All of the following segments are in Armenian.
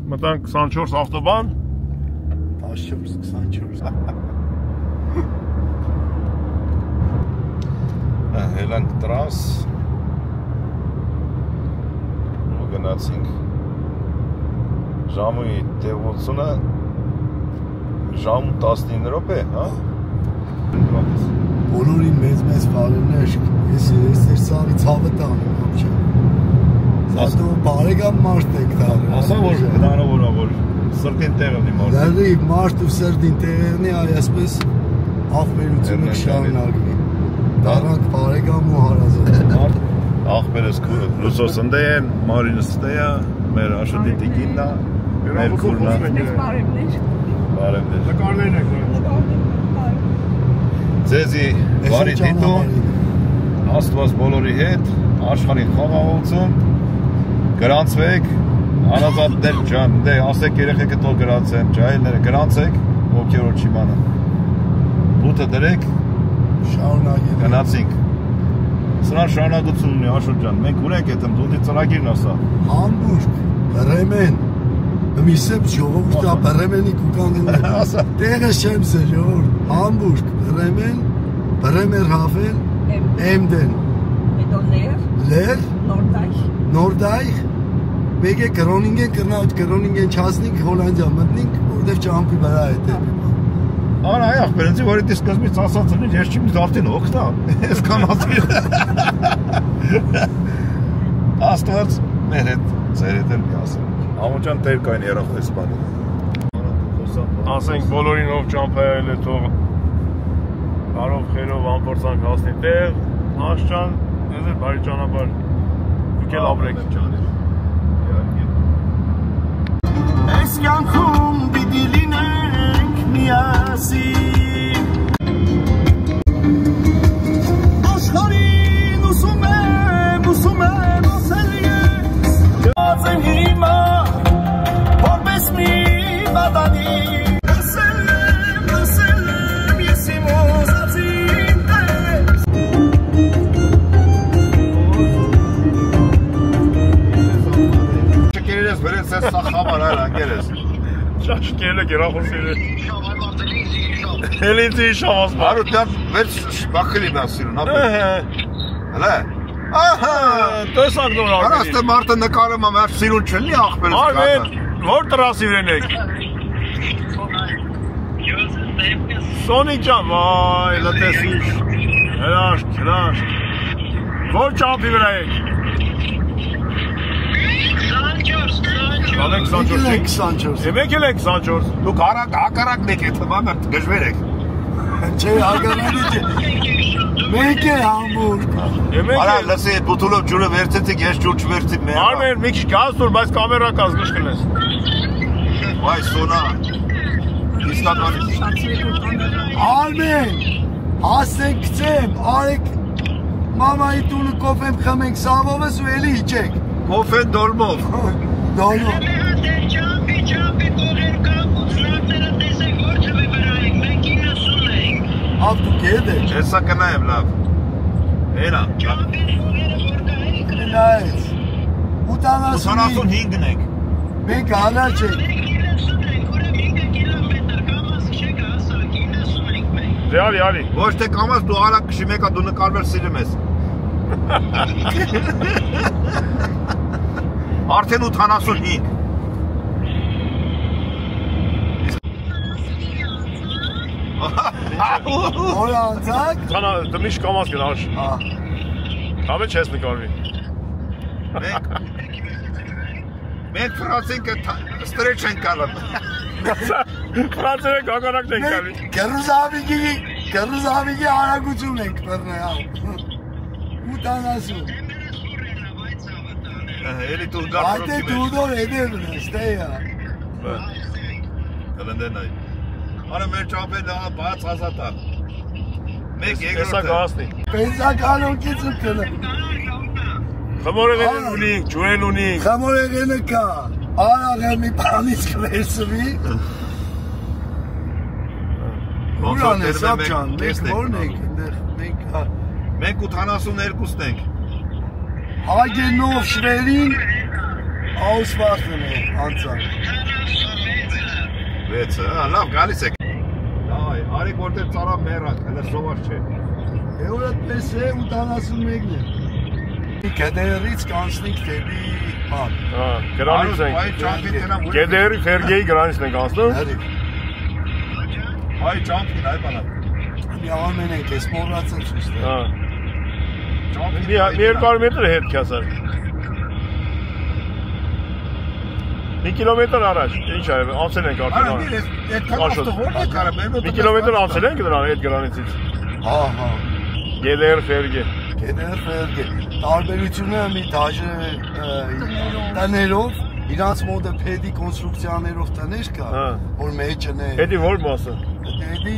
Մտանք 24 ավտոբան 14-24 Հելանք տրանս ու գնացինք ժամուի տեղությունը ժամ 19 րոպե, հա? Բոլորին մեծ բարևներ, ես էր սարի ցավը տանում, ամչա Սատո բարեկամ մարդ եք դարը Ասա որ հնարավոր է որ սրտին տեղ ունի մարդ Դարի մարդ ու սրտին տեղերնի այսպես աղբերությունը կշարունակվի Դարանք բարեկամ ու հարազատ Աղբերս լուսոս ընդե են, մարինս ստե է, մեր աշտիտիկինն է, մեր քուրն է Բարևներ Նկարներն եք Ձեզի բարի դիտում, աստված բոլորի հետ, աշխարհին խաղաղություն, գրանցվեք, անազատներ ջան, դե ասեք երեխեքը թող գրանցեն, ջահելները գրանցեք, ովքեր որ չիմանան։ Բութը դրեք, շարունակենք, գնացինք։ Սրա շարունակություն ունի Աշոտ ջան, մենք ունենք այդ ընդդունդի ծրագիրն ասա։ Համբուրգ, Բրեմեն, Միսեփ ժողովուրդը Բրեմենի կուկանգնի։ Տեղը չեմ սեր ժողովուրդ, Համբուրգ, Բրեմեն, Բրեմերհավել, Էմդեն։ Հետո Լեր, Նորդայխ, մեկ է Գրոնինգեն կրնաուտ Գրոնինգեն չասնինք Հոլանդիա մտնինք, որտեղ ճամփի վրա է դեպի։ Արա այ ախպերենցի որ դի սկզբից ասած էր, ես չիմ դարտին օգտա, այսքան ասի։ Աստված մեր հետ ձեր հետ էլ միասին։ Ամոջան տեր կային երախոսպանը։ Ասենք բոլորին ով ճամփայել է թող Բարով խերով անփորձանք հասնի տեղ, Աշճան, ես էլ բարի ճանապարհ դուք էլ ապրեք Այս կյանքում պիտի լինենք միասին Աշխարհին ուսում եմ ասել ես Գած եմ հիմա որպես մի բադանի Լսել եմ ես իմ ոզածին տես Չկերես վերես ես սա խավար այլ անգերես Շաշկել է գերախոսել է Հելինցի շավազ Արու դար վեց բախելի նա սիրուն հլե Ահա տեսակ նոր արմին Արաստը մարդը նկարում եմ այդ սիրուն չլի աղբերս Արմեն որ տրասիրեն եք Սոնիկ ջան վայ լտեսիչ հրաշք Որ ճամփի վրա եք Ալեք 24 Եմեք էլ եք 24 Դուք հակարակն եք էտ մամերտ գժվեր եք Չէ հագանալի չէ Մենք է Համբուրգ Արա լսի բուտուլով ջուրը վերցեցիք ես ջուր չվերցի մեր Արմեն մի քիչ գազ տուր բայց կամերա կազգշ կնես Վայ սոնա Իսլամանից Արմեն հասեք գցեմ արեք մամայի տունը կոֆեն խմենք սավովս ու էլի իջեք Կոֆեն դոլմով Դոլմով Ավ դու գեդ եք Հեսա կնայեմ լավ Էնա Նայեց 85-ն եք Մենք հալաչ եք Յալի Ոչ թե կամաս դու արա կշի մեկա դու նկարվեր սիրում ես Արդեն 85 Որ անցակ Դմիշ կամաս գնաշ Համե չես նկարվի Մենք ֆրանսին ստրեչ են կալում Ֆրանսերը կականակն են կալի Կրուզավիգի արագություն ենք պրնեալ 80 Էլի դու Այդ է դուդոր էդևն է ստեյա Կլնդեն այ Արա մեր ճապեն բաց ազատան Մեկ Տեսա երկրորդը գասնի Պենսականոքից ու կնը Խմորեղեն ունի, ջուրեն ունի Խմորեղենը կա Արաղը մի պանից կվերսվի Ուրան է սապչան Մենք որն ենք Մենք 82-ն ենք Հագենով շվերին Auswarten անցան 6, լավ, գալիս եք։ Այ, Արիկ որտեղ ծարավ մեռակ, հələ սովար չէ։ Եորդ պես է 81-ն է։ Գեդերից կանցնիկ դեպի ման։ Գրանից ենք։ Գեդերի Ֆերգեի գրանիցն ենք անցնում։ Այ ճամփին, այ բանա։ Մի ամեն ենք, ես մոռացել չուստը։ Մի 200 մետր հետ կասար։ Մի կիլոմետր առաջ, ինչ է, անցել ենք արդեն։ Մի կիլոմետր անցել ենք դրան այդ գրանիցից։ Ահա։ Գեդեր Ֆերգե։ Գեդեր Ֆերգե։ Տարբերությունը մի դաժե տներով, իրանց մոտը փեդի կոնստրուկցիաներով տներ կա, որ մեջն է։ Էդի որ մասը։ Դեպի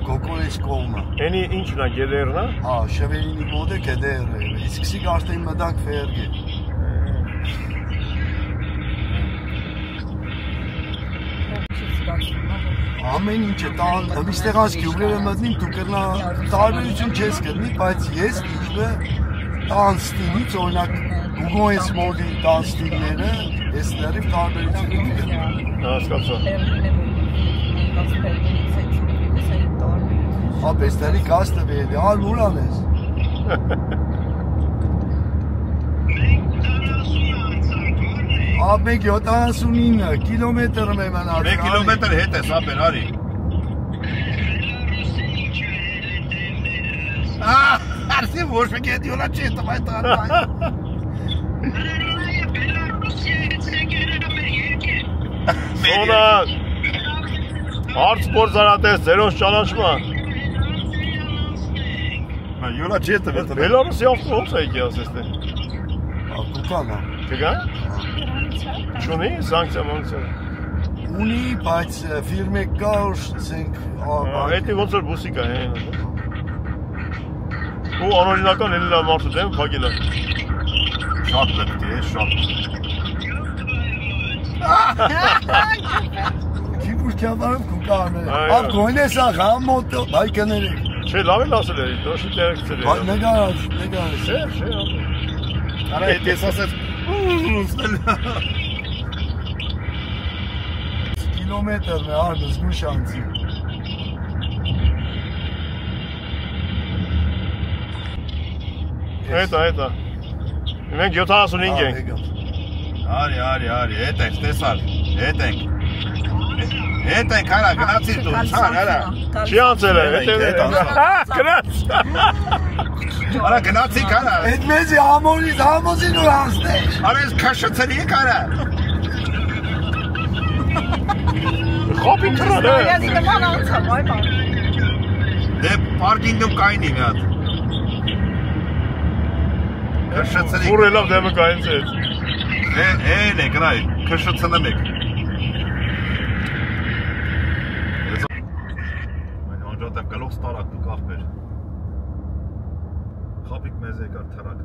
Գոկորեջ կողմը։ Էնի ինչն է Գեդերն է։ Հա, Շևելինի մոտը Գեդեր է։ Իսկ սիկ արդեն մտանք Ֆերգե։ Ամեն ինչը տան, միշտեղած գյուղերը մտնիմ, դու կրնա տարբերություն չես կրնի, բայց ես իջվը տան ստիլից, օրինակ Գուգոյես մոդի տան ստիլները, ես ներիվ տարբերություն եմ կրնի։ Հասկացա։ Ապեստերի կաստը վելի, ալ ուրան ես։ Աբեք 79 կիլոմետր եմ անարդ։ 1 կիլոմետր հետ ես ապեր, արի։ Արսի ոչ մեկ էդ յոլա չի տվայ տան։ Սոնա, հարց պորզարատես, ձերոս ճանաչման։ Յոլա չի տվել։ Բելարուսի ավտոբուս է եկի ասեստե։ Կուկան է։ Կգա։ Չունի սանկցիա մանկցիա։ Ունի, բայց ֆիրմե կա, ցենք Էդի ոնց որ բուսի կա, հեն։ Ու անօրինական էլի լավ մարդու դեմ փակել է։ Շատ լεπτի է, շատ։ Քիպուր կյավարում կուկան է։ Ավ գոյնես աղ, համ մոտո, բայկներ է։ Չէ, լավ էլ ասել է, դոշի տերակցել է։ Նգարած։ Չէ, Արա էդ ես ասեց, կիլոմետրն է արդ զգուշ անցի։ Հետա։ Մենք 75 ենք։ Արի, հետ ենք, տեսար, հետ ենք, արա, գնացիր դու, չան, արա։ Չի անցել է, գնաց։ Արա, գնացիք, արա։ Էդ մեզի համոնից համոզին ու անցնեշ։ Արա, ես կաշացրիք, արա։ Խոպի կրան է։ Ես նման անցամ, այ բան։ Դե պարկինգում կայնի մի հատ։ Կաշացրիք։ Ուռելով դեմը կայնց հետ։ Էն է, գրայ, կաշացնեմ եք։ Անջատեմ գլող ստարակ դու կաղբեր։ Խապիկ մեզ եկար թրակ։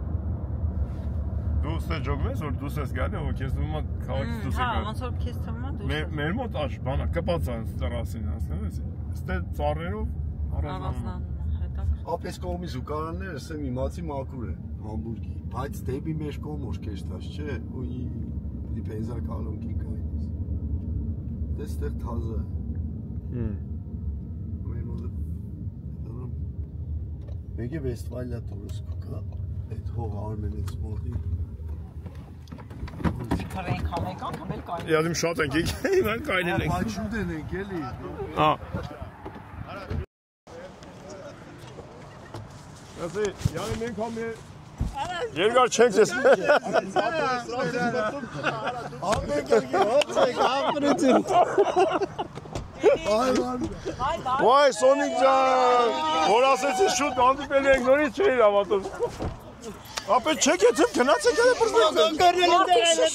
Դու ստե ջոգում ես, որ դուս ես գալի, որ քեզ թվում է քաղաքից դուս եկար։ Հա, ոնց որ քեզ թվում է դուս։ Մեր մոտ աշ բանա կպած է տերասին, ասեմ ես։ Ստե ծառերով առանձնանում։ Ապես կողմի զուգարանները սեմ իմացի մաքուր է, Համբուրգի, բայց դեպի մեր կողմ որ կեշտած չէ, ու դի բենզա կալոնքի կայնից։ Դե ստեղ թազը է։ Մեր մոտը դնում Մեկը Վեստվալիա տորս կուկա, այդ հող Արմենից մոտի։ Քրենք համեկան, համել կային։ Յադիմ շատ ենք եկել, իման կայնել ենք։ Բայց շուտ են էլի։ Հա։ Ասի, յանի մենք համ երկար չենք ես։ Վայ, Սոնիկ ջան, որ ասեցի շուտ հանդիպել ենք նորից չէի հավատում։ Ապե չեք եթեմ գնացեք էլ բրզնեք։ Գոկորն էլ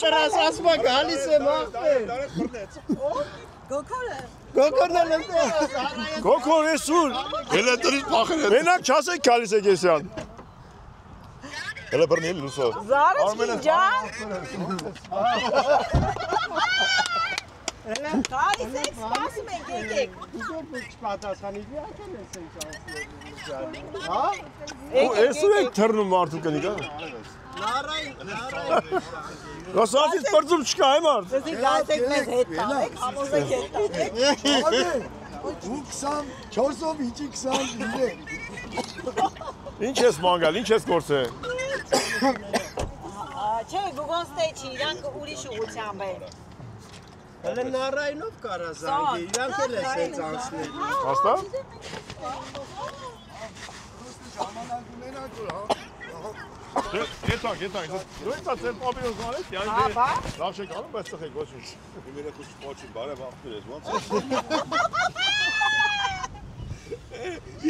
դրաս ասма գալիս եմ ախպեր։ Գոկորը։ Գոկորն էլ դրաս։ Գոկոր էսուր։ Հելը տրից փախել է։ Մենակ չասեք գալիս եք եսյան։ Հելը բռնել լուսո։ Զարը ջան։ Գալիս եք, սպասում ենք, եկեք։ Դուք չպատասխանիք, յակել ես ենք ասել։ Ու էսուր եք թռնում մարդու կնիկա։ Ռոսացից բրձում չկա, եմ արդ։ Դզի գայցեք մեզ հետ տանեք, համոզեք հետ տանեք։ Ու 24-ով իջի 25։ Ինչ ես մանգալ, ինչ ես գործել։ Չէ, գուգոն ստեյչի, իրանք ուրիշ ուղությամբ են։ Հələ նարայնով կարա զանգի, իրանք էլ ես հենց անցնել։ Հաստա։ Եթանք, դու ինձ ացել պապիրոս մանես, յանի լավ շեք անում, բայց ծխեք, ոչ ինչ։ Իմ երեխուս պոչին, բարև աղբիր ես, ոնց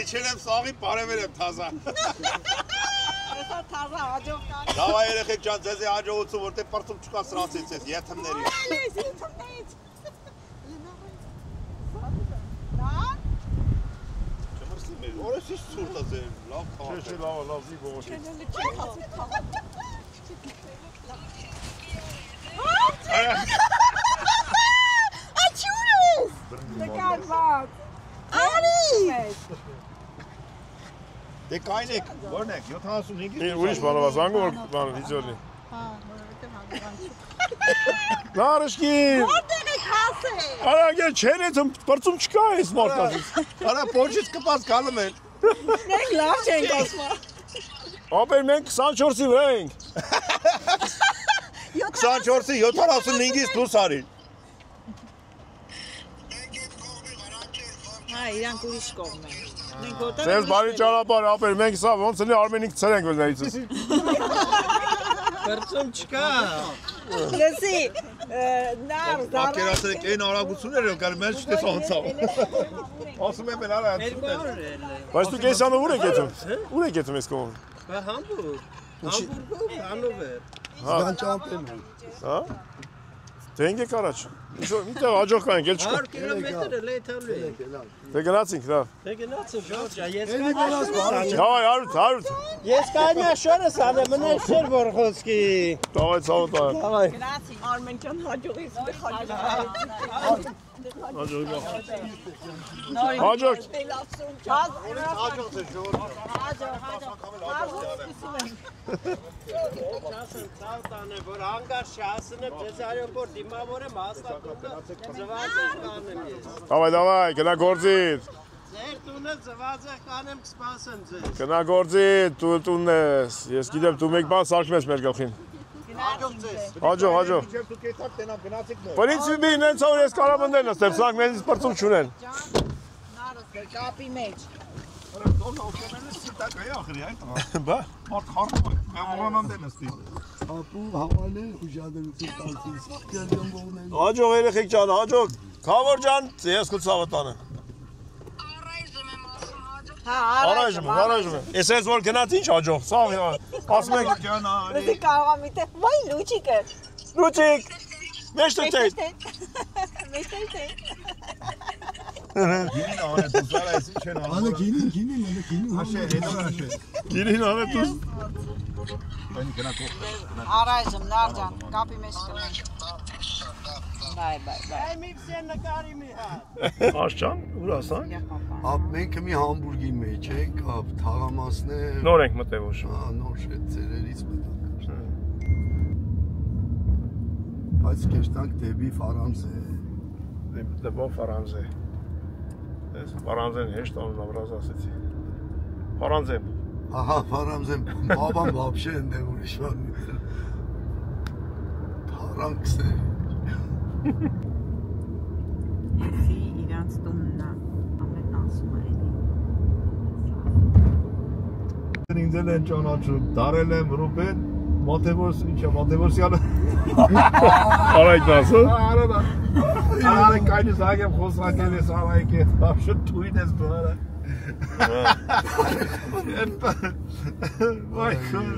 Իչել եմ սաղի, բարևեր եմ թազա։ Հեսա թազա հաջող կան։ Դավա երեխեք ճան, ձեզ է հաջողություն, որտեղ պրծում չկա սրանցից ես, եթմների։ Ես ինթմնից։ Չմրսի մեր, օրես իշ ծուրտ է ձեր, լավ կաղաք։ Չէ, լավ, զի բողոքի։ Աչուր ես։ Նկարված։ Արի։ Դե կայնեք, որն եք, 75-ից։ Ուրիշ բանով ասանգ, որ բանը վիզյորնի։ Նարշկին։ Որտեղ եք հասել։ Արա, գեր չեն եթմ, պրծում չկա ես մարդասից։ Արա, պոչից կպած կալում են։ Մենք լավ չենք ասմա։ Ապեր մենք 24-ի վրա ենք։ 24-ի 75-ից դուրս արի։ Հա, իրանք ուրիշ կողմ են։ Մենք որտեղ Ձեզ բարի ճանապարհ, ապեր, մենք սա ոնց էլի Արմենիկ ցերենք վելնայիցս։ Պրծում չկա։ լսի, նար, Ակերացեք այն արագությունները, որ կար մեր չտես անցավ։ Ասում եմ են արա։ Բայց դու կեսանը ուր եք եթում։ Ուր եք եթում ես կողմ։ Համբուրգ։ Համբուրգով Հանովեր։ Զգան ճամպեն։ Հա։ Դե ենք եք առաջ։ Միտեղ հաջող կանք, էլ չկա։ 100 կիլոմետր էլ էթալու է։ Դե գնացինք, լավ։ Դե գնացին Ժորժա, ես Էլի գնաց բարի։ Davay, 100. Ես կայմյա շորս անեմ, մնես շեր որ խոսքի։ Davay, sağ ol. Davay։ Գրացի, Արմենքյան հաջողից Hajok. Hajok. Որ հանգար շահասն եմ, ձեզ այոպոր դիմավոր եմ հաստատոտը զվաց ես կանեմ ես։ Davay, գնա գործիդ։ Ձեր տունը զվաց է կանեմ կսպասեմ ձեզ։ Գնա գործիդ, դու տունն ես։ Ես գիտեմ, դու մեկ բան սարքում ես մեր գլխին։ Հաջող ձեզ։ Հաջող։ Իջև դուք եթակ տենամ գնացիք նոր։ Պրինցիպի նենց որ ես կարամ ընդեն նստեմ, սրանք մեզից պրծում չունեն։ Նարս դե կապի մեջ։ Բա։ Մարդ խարնում է, մեմ ուղանան դե նստի։ Ապու հավալը ուժադրություն տալիս։ Կերգոմողներ։ Հաջող երեխեք ջան, հաջող։ Քավոր ջան, ես քո ցավը տանը։ Հա, Առայժմ։ Ես ես որ գնաց ինչ հաջող, սաղ ասում եք Լսի կարող եմ իտեղ, վայ լուչիկը։ Լուչիկ։ Մեջտե Մեջտե։ Գինին անե դու զարա ես ինչ են անում։ Անը գինին, Հաշե, հետո հաշե։ Գիրին անե դու։ Բանի գնա կող։ Առայժմ նարջան, կապի մեջ կլենք։ Բայ։ Այ մի վսե նկարի մի հատ։ Աշճան, ուր ասանք։ Ապ մենք մի համբուրգի մեջ ենք, ապ թաղամասներ։ Նոր ենք մտել ոչ։ Հա, նոր շետ ծերերից մտանք։ Բայց կեշտանք դեպի Ֆարանսե։ Դեպի Ֆարանսե։ Ես Ֆարանսեն հեշտ անունավորած ասեցի։ Ֆարանսեմ։ Ահա, Ֆարանսե, բաբան вообще ընդեղ ուրիշ բան։ Ֆարանսե։ Եսի իրանց տուննա, ամեն ասում է էլի։ Ինձ էլ են ճանաչում, դարել եմ Ռուբեն, Մատևոս, ինչա Մատևոսյանը։ Արայք դասը։ Արայք կայնի զագեմ խոսակել ես արայք հետ, բավշը թույն ես բարա։ Վայ քույր։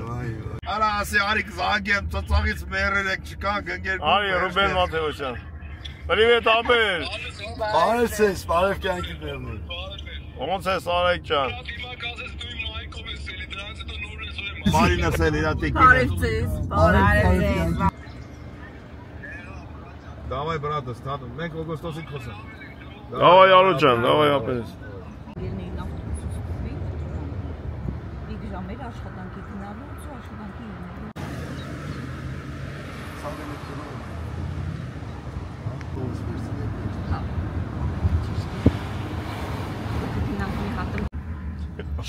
Արա ասի արիք զագեմ, ծծաղից մերել եք չկա գնգեր։ Արի Ռուբեն Մատևոսյան։ Պրիվետ ապեր։ Բարև կյանքի բերնում։ Ոնց ես Արայք ջան։ Բարին ասել իրա տիկին։ Բարև։ Давай, брат, статус. Մենք օգոստոսին խոսենք։ Davay Արո ջան, davay ապերես։ Գերնեին ավտոբուսի։ Մի ժամեր աշխատանքի գնալու ու աշխատանքի ելնելու։ ցավը կնա։ Ո՞ս վերցնի։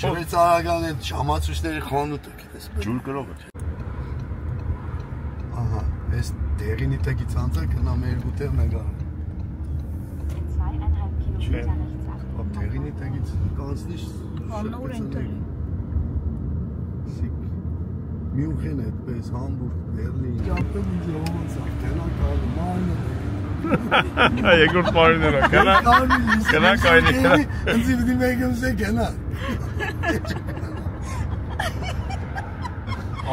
Շվեյցարական այդ ժամացույցների խանութը գիտես։ Ջուր կրողը։ Ահա, այս դերինի տակից անցա կնա մեր ուտեղ նկարը։ 2,5 Kilometer rechts ab. Ab դերինի տակից կանցնիշ։ Անոր ընտրի։ Մյունխեն այդպես, Համբուրգ, Բերլին։ Ճապեն ինձ ոնց է, կնա կալի, մանը։ Երկրորդ բարիները, կնա կայնի։ Ինձ իբդի մեկում սե կնա։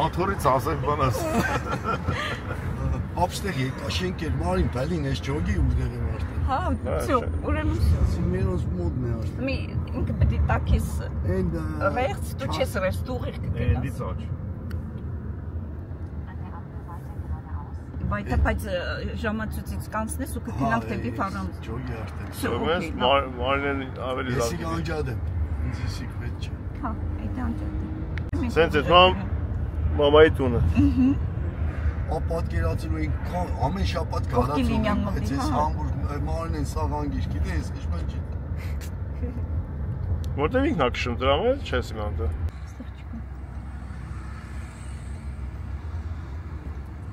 Աթորից ասեք բանաս։ Ապստեղ եկա շենքեր, մարին, բալին, այս ճոգի ուղեղ եմ աշտեղ։ Հա, всё, ուրեմն всё։ Սիմերոս մոդն է աշտեղ։ Մի ինքը պետք է տակես Էն դա։ rechts, du չես rechts, du ուղիղ կգնաս։ աչ։ An der Ampel weiter geradeaus. Բայց ժամացույցից կանցնես ու կգնանք դեպի Ֆարանս։ Ճոգի աշտեղ։ Սովես մարին ավելի լավ։ Եսի անջադ եմ, ինձ եսիք վետ չէ։ Հա, այդ անջատ։ Սենց այդ մամայի տունը։ Ապատկերացրու ենք ամեն շաբաթ Կողքի կարացում լինիան եմ, մոտի, բայց ես հա։ Համբուրգ մարին են սաղ անգիշ, գիտես, իշպան չի։ Որտե՞վ ինքն ակշում դրամ է, չես իմանա դա։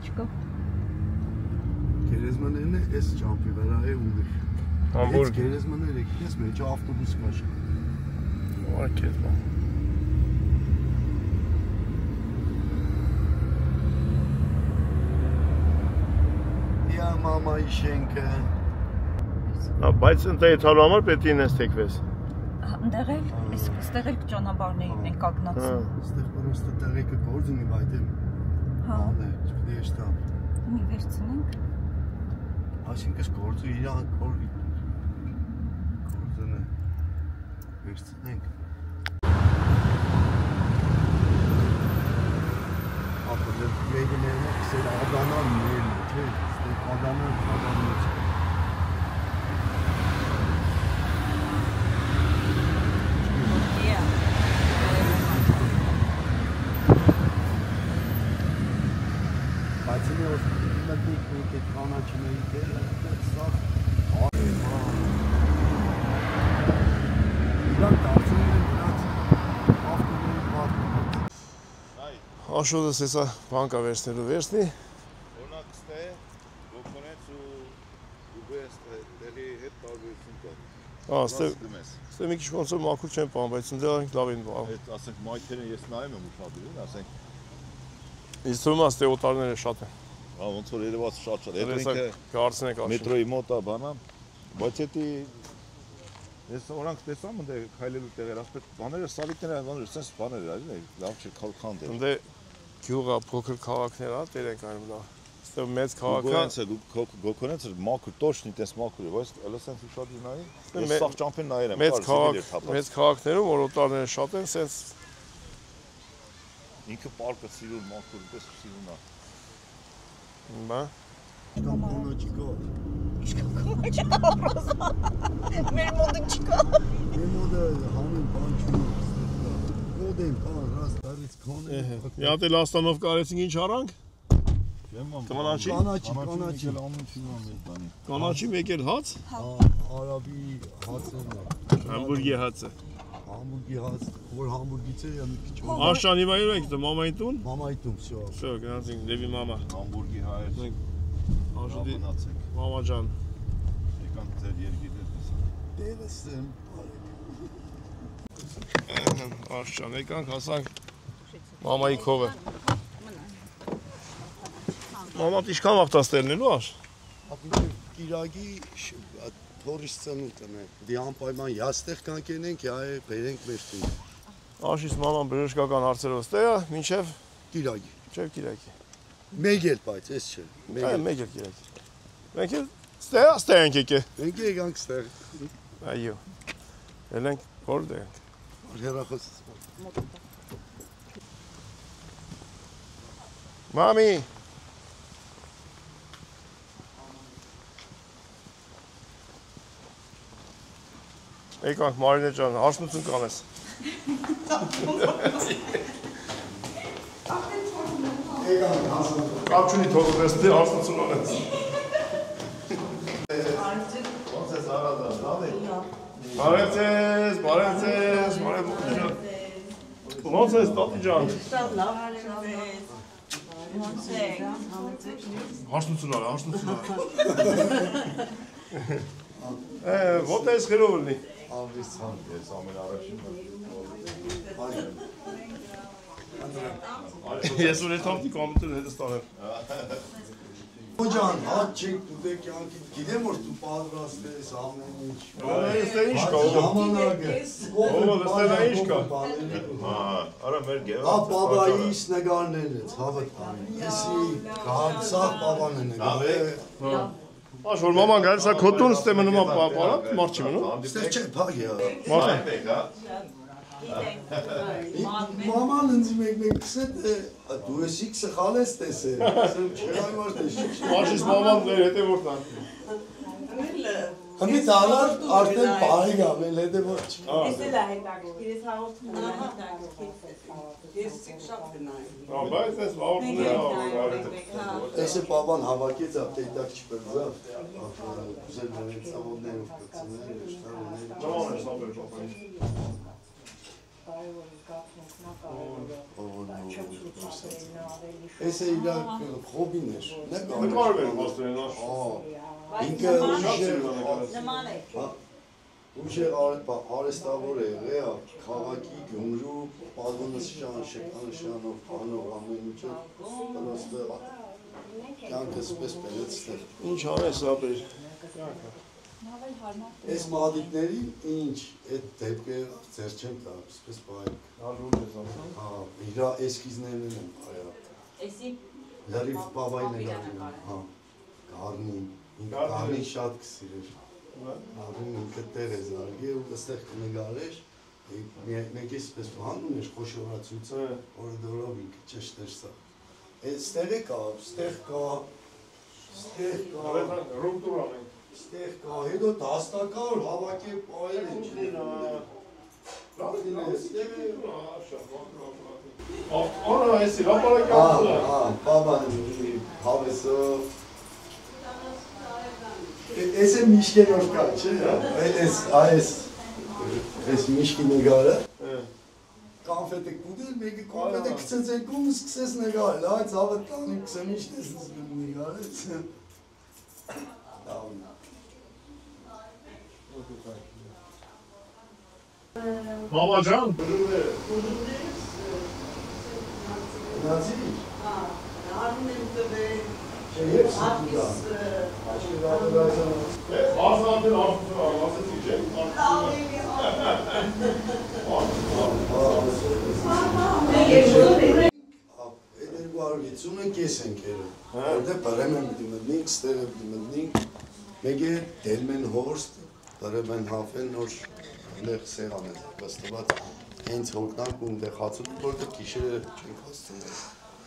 Չկա։ Գերեզմաներն է, այս ճամպի վրա է ուղիղ։ Համբուրգ։ Գերեզմանները գիտես, մեջ ավտոբուս կա շա։ Ակետ բան։ Դիա մամայի շենքը։ Բայց ընտերի թալու համար պետք է ինես թեքվես։ Ընդեղ էլ, այստեղ էլ ճանապարհներին են կանգնացել։ Ստեղ պրոստը տեղեկը գործ ունի, բայց Հա, է, չպետք է շտապ։ մի վերցնենք։ Այսինքն գործը իրան գործն է։ Վերցնենք։ Ապա դեպիգներն է, սեր ադանան ներն է, չէ՞, ստեղ ադանան է։ Բայց ինձ մտիկ ու այդ կանաչիների դերը սա իրան դարձնում են դրանց ավտոմոբիլի պատմում։ Աշոդս հեսա բանկա վերցնելու վերցնի։ Օրինակ ստե գոքոնեց ու ուբես դերի հետ տարբերություն կա։ Ստե մի քիչ ոնց որ մաքուր չեն պահում, բայց ընդդրանք լավ են պահում։ Այդ ասենք մայթերին ես նայում եմ ուշադրություն, ասենք Ինձ թվում է ստե օտարները շատ են։ հա ոնց որ երևաց շատ։ Այդ Հեսա ինքը գարցնեք աշոդ։ մետրոյի մոտ է բանա, բայց էդի ես որանք տեսամ ընդ քայլելու տեղեր, ասպետ բաները սալիկները բաները sense բաներ արին, լավ չէ քալքանդ է։ Ընդ գյուղա փոքր քաղաքներ հա, տեր ենք այնում լավ։ Ստե մեծ քաղաքը։ Գոքոնեցը մաքուր տոշնի տես մաքուր է, բայց ըլը sense ուշադրի նայի։ Ես սաղ ճամփեն նայել եմ, մեծ քաղաքներում որ օտարները շատ են, sense ինքը պարկը սիրուն մաքուր, պես սիրուն է։ Բա։ Կանաչի կա։ Մեր մոդը չկա։ Մեր մոդը համին բան չունի։ Գոդեն կան, ռաս տարից քոն է։ Մի հատ էլ Աստանով կարեցինք ինչ արանք։ Կանաչի։ Կանաչի։ Կանաչի մեկ էլ հաց։ Արաբի հացն է։ Համբուրգի հացը։ Համբուրգի հաց, որ համբուրգից է մի քիչ։ Աշան հիմա յուրեք դա մամայի տուն։ Մամայի տուն, всё։ Всё, գնացինք Լևի մամա։ Համբուրգի հայեր։ Աշոտի Մնացեք։ մամա ջան։ Եկանք ձեր երկիրներ տեսա։ Տերս եմ։ Աշան եկանք հասանք մամայի քովը։ Մաման ինչքան վաղ տաստելնելու աշ։ Ապա կիրագի թորից ծնուտն է։ Դի անպայման յաստեղ կանքենենք, այ բերենք մեր տուն։ Աշիս մաման բժշկական հարցերով ստե է, մինչև Կիրագի։ չէ Կիրակի։ Մեկ էլ բայց, էս չէ։ Մեկ էլ Կիրակի։ Մենք էլ ստե ենք եկե։ Մենք եկանք ստեղ։ Այո։ Ելենք որտե ենք։ Հերախոս։ Մամի։ Եկանք Մարինե ջան, հարցնություն կանես։ Կապչունի թողնես դե արսնություն ունես։ Ոնց ես Արազան, լավ եք։ Բարեցես, բարեցես, ոնց ես տատի ջան։ Հարսնություն արա, հարսնություն արա։ Ո՞նց ես խերով լինի։ Անվիսան ես ամեն առաջին։ Ես ունեի թավտի կամուտել հետս տանեմ։ Ջան, հատ չեք դու կյանքի գիտեմ որ դու պատրաստ ես ամեն ինչ։ Ես դե ինչ կա, ժամանակ է։ Ո՞վ է ինչ կա։ Արա մեր գեվ։ Հա բաբայիս նկարներն է, ցավը տանի։ Եսի գանցա բաբան է նկարել։ Աշ որ մաման գալիս է քոտուն ստե մնում է պարապ, մարդ չի մնում։ Ստեղ չէ փագի հա։ Մարդ է։ Maman ինձ մեկ քսետ դու ես իքս խալես տեսել։ Ասեմ չեղայ որ տեսի։ Մաշիս մաման դեր հետևորդն է։ Համի դալար արդեն բարի գամել հետևոր չկա։ Էսել է հետաքրքիր, ես հաղորդում եմ հետաքրքիր։ Ես շատ գնայ։ Բայց ես հաղորդում եմ։ Էսը բաբան հավաքեց ապտեյտակ չպրձավ։ Ուզել նորից ավոդներով կծնել, շտարուներ։ Ճաման է սաբեր պապային։ Էսը իրա խոբին էր։ Նկարվել եմ ոստերեն աշ։ Ինքը Նման է։ ուժեր արեստավոր է եղել, քաղաքի գումրու, պատվոնշան, շեկանշանով, անով ամեն ինչով, պրոստը կյանքս պես պերեցտեր։ Ինչ անես ապեր։ Այս մադիկներին ինչ, այդ դեպքեր ձեր չեն տա, պես բայք։ Իրա էսքիզներն են այա։ Էսի լարիվ բավայն է գարնին, գարնին, ինքը գարնին շատ կսիրեր։ Ադում ինքը տեր է զարգի ու ստեղ կնգարեր, մեկ ես պես բանում էր խոշորացույցը, որը դորով ինքը ճշտ էր սա։ Ստեղ է կա, ստեղ կա, ստեղ կա, հետո դաստակա որ հավաք է պայել են չներ Արա էսի, հապարակի ատուլա։ բաբան հավեսով Էս է միշկենով կա, չէ, այս միշկի նգարը Կանֆետ է կուդել, մեկը կանֆետ է կծեց եկում, սկսես նգարել, այդ ծավը տանիմ կսեմ ինչ տեսնս նգարեց Մամա ջան։ Նացի։ արում եմ տվել։ Չէ, և սիտուգա։ Ասանտեն արսություն ասեցի չէ։ Էներգարգիցումը կես ենք երը, որդե պրեմ եմ պիտի մտնինք, ստեղ եմ պիտի մտնինք, մեկ է դելմեն հորստ, պրեմ են հաֆեն նոր լեղ սեղան է կստված, հենց հոգնանք ու ընդեղ հացում, որտեղ կիշերը չենք հասցնել,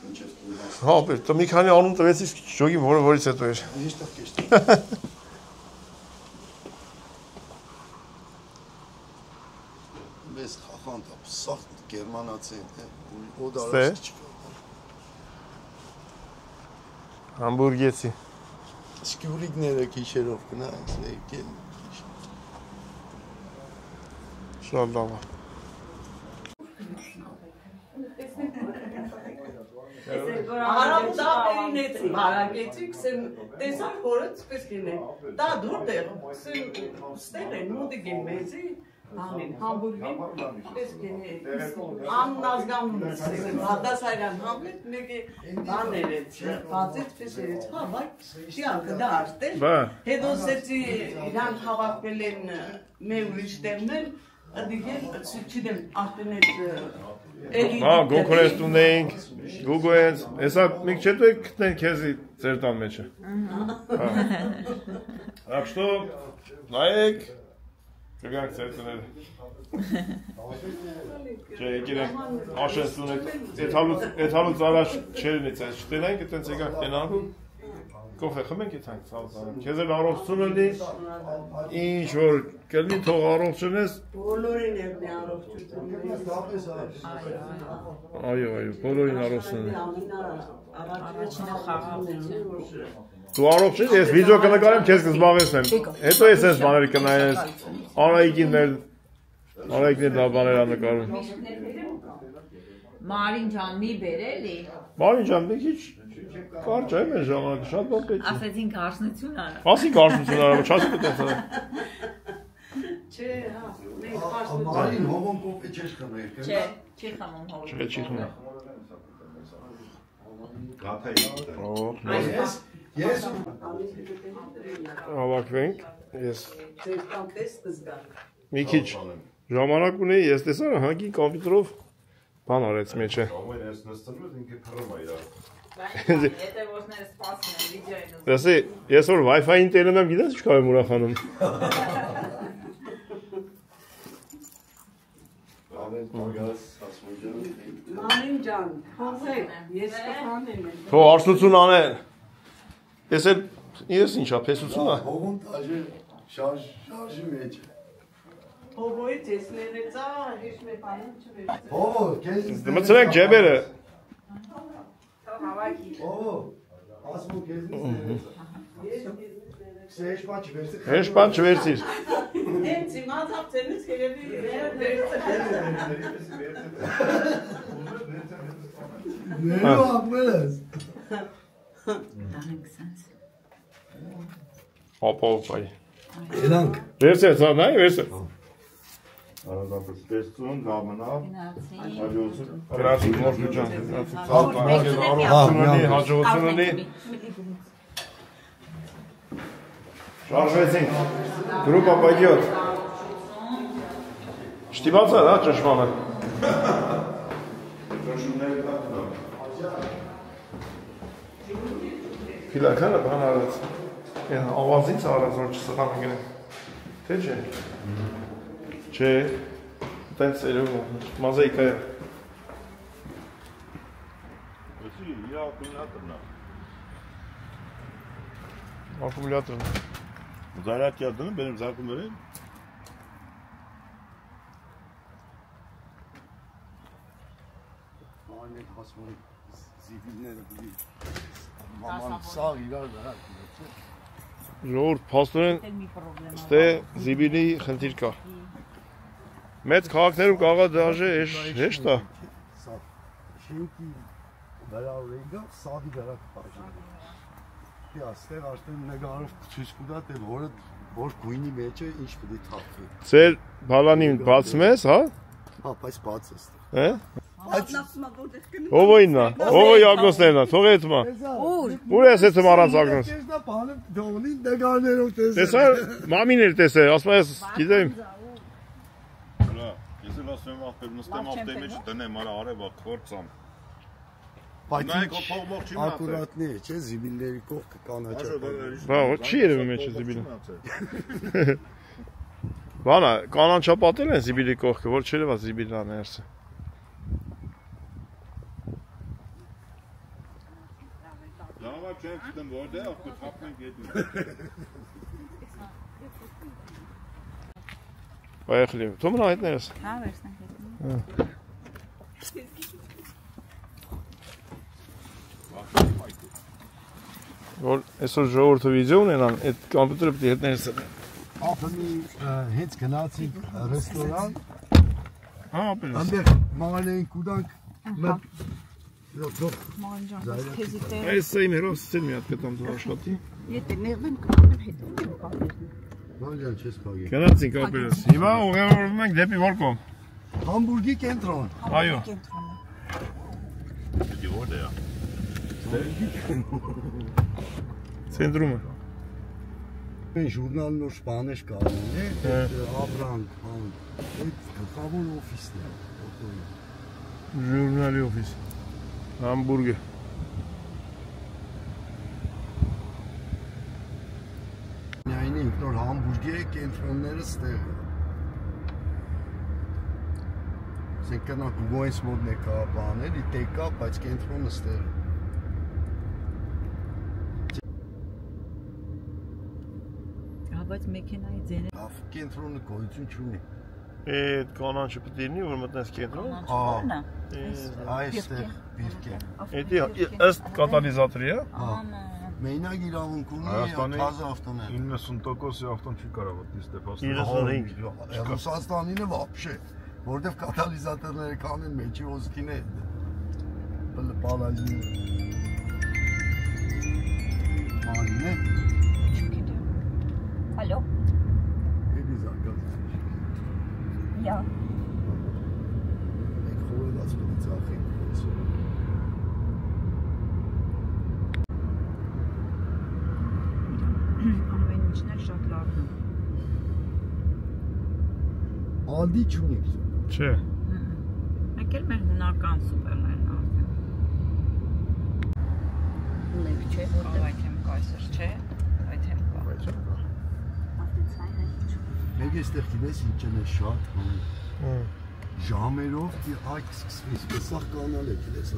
ինչև տուննաս։ Հա, բեր, մի քանի անուն տվեցիս ճոգի, որից հետո էր։ Հիշտեղ կեշտեղ։ Մեզ խախանդ ապ, սաղ գերմանացի են, ու դարաշ չկա։ Համբուրգեցի։ Սկյուրիկները կիշերով կնայց, եկել։ Շատ լավ է։ Արամ դապերին էցի, հարակեցի, կսեմ, տեսար հորը ծպես կին է, դա դուրդ է, կսեմ, ստեղ են, մոտիկ են մեզի, համին, համբուրգին, պես կին է, ամնազգանում ստեղ, հատասայրան համլետ, մեկ է բաներ է, բացեց, պես երեց, հա, բայ, շիանքը դա աշտեր, հետո սեցի իրանք հավակվել են մեր ուրիշ տերներ, դիգել, չիդեմ, ախտեն էտ Հա, գոքորես տունեինք, գուգոյենց, հեսա միք չետո եք կտնեն կեզի ձեր տան մեջը։ Так что, նայեք, կգանք ձեր տները։ Չէ, եկել ենք աշենց տունեք, էտ հալուց առաջ չերնից այս չտենայինք, էտենց եկանք տենալու, կոֆե խմենք եթանք ծավծանենք, քեզ էլ առողջություն լինի, ինչ որ կլնի թող առողջունես։ բոլորին եմ մի առողջություն։ Այո, բոլորին առողջություն լինի։ Առաջինը խաղաղություն։ Դու առողջ ես, ես վիդեո կնկարեմ, քեզ կզբաղեցնեմ։ Հետո ես այս բաները կնայես։ Արայիկին դա բաներ նկարում։ Մարին ջան, մի բերելի։ Մարին ջան, մի քիչ կարճ է մեր ժամանակը, շատ բան պետք է։ Ասեցին կարծնություն արա։ Ասի կարծնություն արա, չասի պետք է։ Չէ, հա, մենք Մարին հողոն կոֆե չես խմել, Չէ, չի խմում հողը։ Չէ, չի խմում։ Ես Հավաքվենք, ես ձեր տան տեսքը զգա։ մի քիչ ժամանակ ունեի, ես տեսա հանգի կոմպյուտերով բան արեց մեջը։ Հետևորդները սպասում են վիդեոյին։ Դասի, ես որ Wi-Fi-ին տելում եմ, գիտես ինչքան եմ ուրախանում։ Մանին ջան, խոզեք, ես կխանեմ եմ։ Թող արսնություն անեն։ Ես ինչա, փեսություն է։ հողոն տաժը շարժի մեջ է։ Հողոյից ես ներեցա, հիշ մեր բանում չվեր։ Հողո, կեզ Մցրեք ջեբերը։ Հողո, ասմու կեզնից ներեցա։ Հեշպան չվերցի։ Հեշպան չվերցիր։ Հենց իմացավ ծենից երևի Ներու ապվել ես։ Հոպայ։ Երանք։ Վերցեր, սա նայ, վերցեր։ Արադապս տեսցուն, գամնավ, հաջողություն։ Գրացի, մորժու ջան։ Հաջողություն ունի։ Շարժվեցինք, գրուպա պայգյոտ։ Շտիվացա, դա ճշմանը։ Փիլականը բան արած, ավազից արած, որ չսխան գնեմ, թե չէ։ Չէ, տենց երևում, մազայիկա է։ Ակումուլյատորն է։ Զարակյա դնում, բերեմ զարկումները։ Մանեք հասմոն զիվիլները բլի։ Maman sağ ileride. Ժողովուրդ, փաստորեն ստե զիբիլի խնդիր կա։ Մեծ քաղաքներում կարող է դաժե հեշտ է։ Շենքի վերավորենգա սաղի դարակ պաշին։ Դե աստեղ արդեն նգարով ցույց կտա թե որ գույնի մեջ է ինչ պետք է թափվի։ Ձեր բալանին բացում ես, հա։ Հա, բայց բաց է։ Հա։ Ովոյնա, ովոյ Ագնոսներնա, թողեց մա։ Ուր ես էցեմ առանց Ագնոս։ Տեսնա բանը դողնի նգարներով տեսա։ Տեսա, մամիներ տեսե, ասում ես, գիտեմ։ Հլա, ես էլ ասում եմ ախպեր նստեմ ավտոյի մեջ դնեմ արա արևա քորցամ։ Բայց նայեք փողմող չի մնացել։ ակուրատնի է, չէ, զիբիլների կողքը կանաչապատ։ Բա, չի երևի մեջ զիբիլը։ Բանա, կանաչապատել են զիբիլի կողքը, որ չերևա զիբիլն է ներսը։ Լավա չեմ գիտեմ որտե, ախպեր թափնենք ետին։ Բայախլի, թո մնա հետներս։ Հա, վերցնենք հետին։ Որ այսօր ժողովուրդը վիդեո ունենան, այդ կոմպյուտերը պետք է հետներս է։ Ափնի հենց գնացինք ռեստորան։ Հա, ապերես։ Այնտեղ մանենք ուտանք։ Մանջան, քեզի տեղ։ Այս իմ հերոսից մի հատ պետք է աշխատի։ Եթե նեղվեմ կապեմ հետո։ Մանջան չես փագի։ Գնացինք ապերես։ Հիմա ուղևորվում ենք դեպի որ կողմ։ Համբուրգի կենտրոն։ Այո։ Դի որտե է։ Ցենտրումը։ Այն ժուրնալն ու սպանեշ կարողն է, ապրանք, բան։ Այդ գլխավոր օֆիսն է։ Ժուրնալի օֆիս։ Համբուրգը։ Միայն ինքնոր Համբուրգի կենտրոնները ստեղ է։ Ասենք կնանք Ուգոյնս մոտ նեկա բաներ, իտեկա, բայց կենտրոնը ստեղ է։ Բայց մեքենայի ձենը Լավ կենտրոնը գոյություն չունի։ Այդ կանանչը պետք է լինի, որ մտնես կենտրոն։ Այստեղ բիրք է։ Էդի ըստ կատալիզատորի, հա։ Մենակ իրավունք ունի թազը ավտոներ։ 90%-ի ավտոն չի կարող մտնի Ստեփանստան։ 95։ Ռուսաստանինը вообще, որտեվ կատալիզատորները կանեն մեջի ոսկին է։ Բալազին։ Մալին է։ Ալո։ Էդի զարգաց։ Ja. Մեկ խորոված պետք ծախի։ Ամեն ինչն էլ շատ լավն է։ Ալդի չունիք։ Չէ։ Մեկ էլ մեր հունական սուպերներն արդեն։ Լեփ չէ, որտեղ այդ եմ կա այսօր, չէ։ Այդ եմ կա։ Մեկ էստեղ գիտես ինչն է շատ ժամերով այդ սկսվեց, սա կանալ է գիտես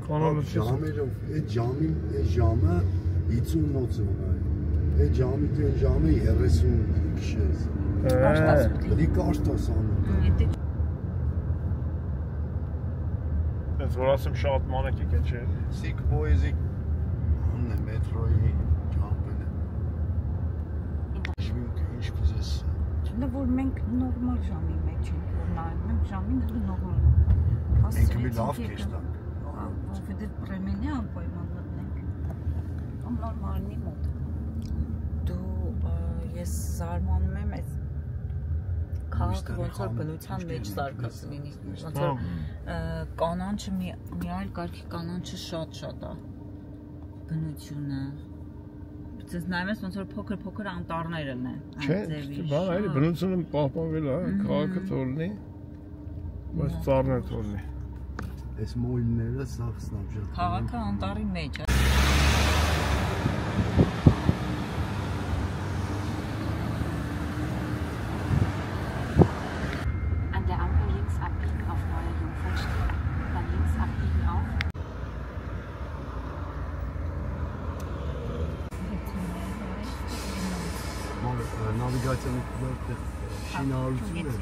Կանալը ժամերով, այդ ժամին, այդ ժամը 50 նոցոն է, այդ ժամի դեն ժամը 30 քշես, դի կաշտոս անում Ես որ ասեմ շատ մանեքիկ է չէ Սիկ պոեզի անն է մետրոյի ճամպեն է Ժվիմք ինչ կուզես Չնա որ մենք նորմալ ժամի մեջ ենք որ նայում ենք ժամին հլի նորմալ Ենք մի լավ կեշտանք Որովհետև պրեմենի անպայման մտնենք Կամ նորմալնի մոտ Դու ես զարմանում եմ այս քաղաքը ոնց որ բնության մեջ զարգաց լինի ոնց որ կանանչը մի այլ կարգի կանանչը շատ է բնությունը Ձեզ նայում ես ոնց որ փոքր անտառներ են Չէ, բան այլ բնությունը պահպանվել է, քաղաքը թողնի, բայց ծառներ թողնի Այս մոյլները սաղ սնապժատ Քաղաքը անտառի մեջ է An der Ampel links abbiegen auf Neue Jungfernstraße. Dann links abbiegen auf. Նավիգացիան շինարարություն է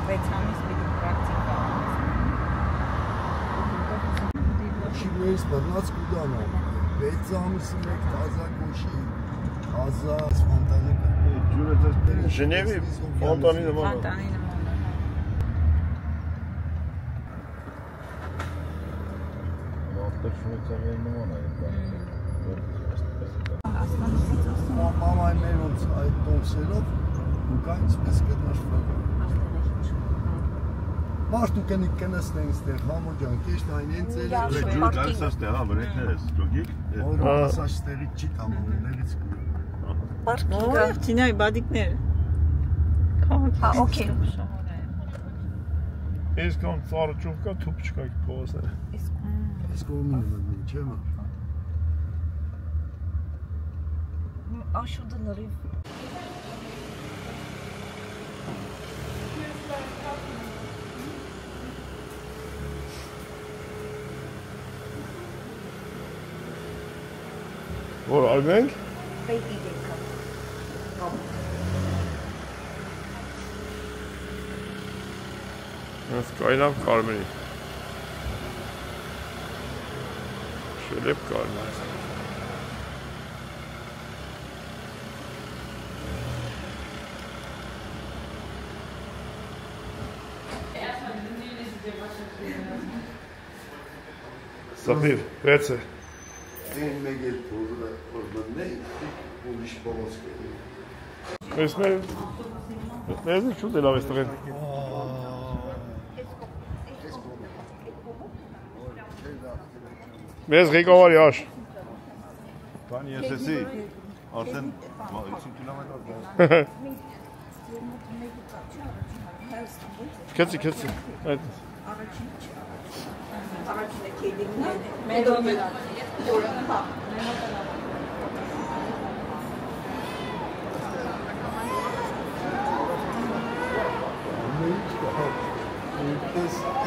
Վեցամիս պիտի պրակտիկա Շիվներից բռնած կուդանա 6 ամիսի մեկ տազա կոշի Տազա սվանտանի Ժնևի ֆոնտանի նման Ֆոնտանի նման Մամայի մեր ոնց այդ տոմսերով ու կա ինչպես կտնաշվակ Մարդու կնիկ կնստեն ստեղ, մամո ջան, կեշտ այն են ծերը Ջուրը գալիս է ստեղ, վրեքներ ես, ճոգիկ Որ ասաչ ստեղից չի կամոներից Պարկինգա Չինայի բադիկներ Հա, օքեյ Ես կան ծառը ճուղ կա, թուպ չկա փողոցները Այս կողմին եմ մնում, չէ մա Աշուդը լրիվ Որ արում ենք Բեյբի դեկա Ես կայնավ կարմերի Շելեպ կարմեր Սապիր, վեց է Այն մեկ էլ փոզը որ մննեի, ուրիշ բողոց կերի Ես մեր շուտ է լավ ես տղեն Մեզ ղեկավարի աշ Բան ես եսի, արդեն 50 կիլոմետր Քեցի Առաջինը քեդինն է, մեդոմը հա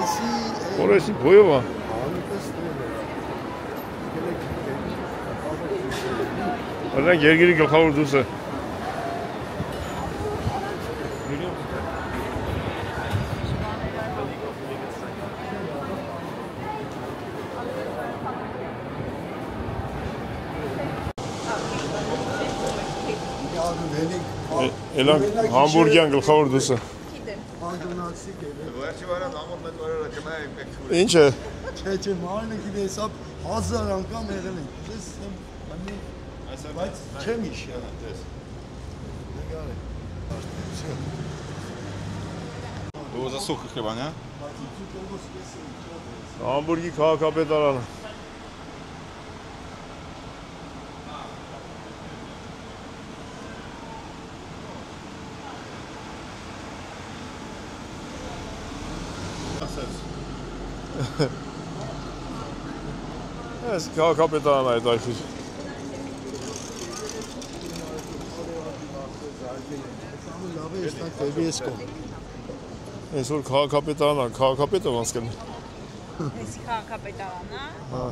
Էսի Որեսի բոյովա։ Որնակ երգիրի գլխավոր դուսը։ Էլան համբուրգյան գլխավոր դուսը։ Ինչ է։ Չէ, մարն եք դեսապ 1000 անգամ եղել ենք։ Ես բայց չեմ իշել։ Նգարե։ Դու զասուխ խեբան, հա։ Համբուրգի քաղաքապետարանը։ Ես քաղաքապետարան այդ այդուր։ Լավ է, ստանք դեպի ես կոմ։ Այսօր քաղաքապետարանը, քաղաքապետը ոնց կնի։ Էս քաղաքապետարանը։ Հա։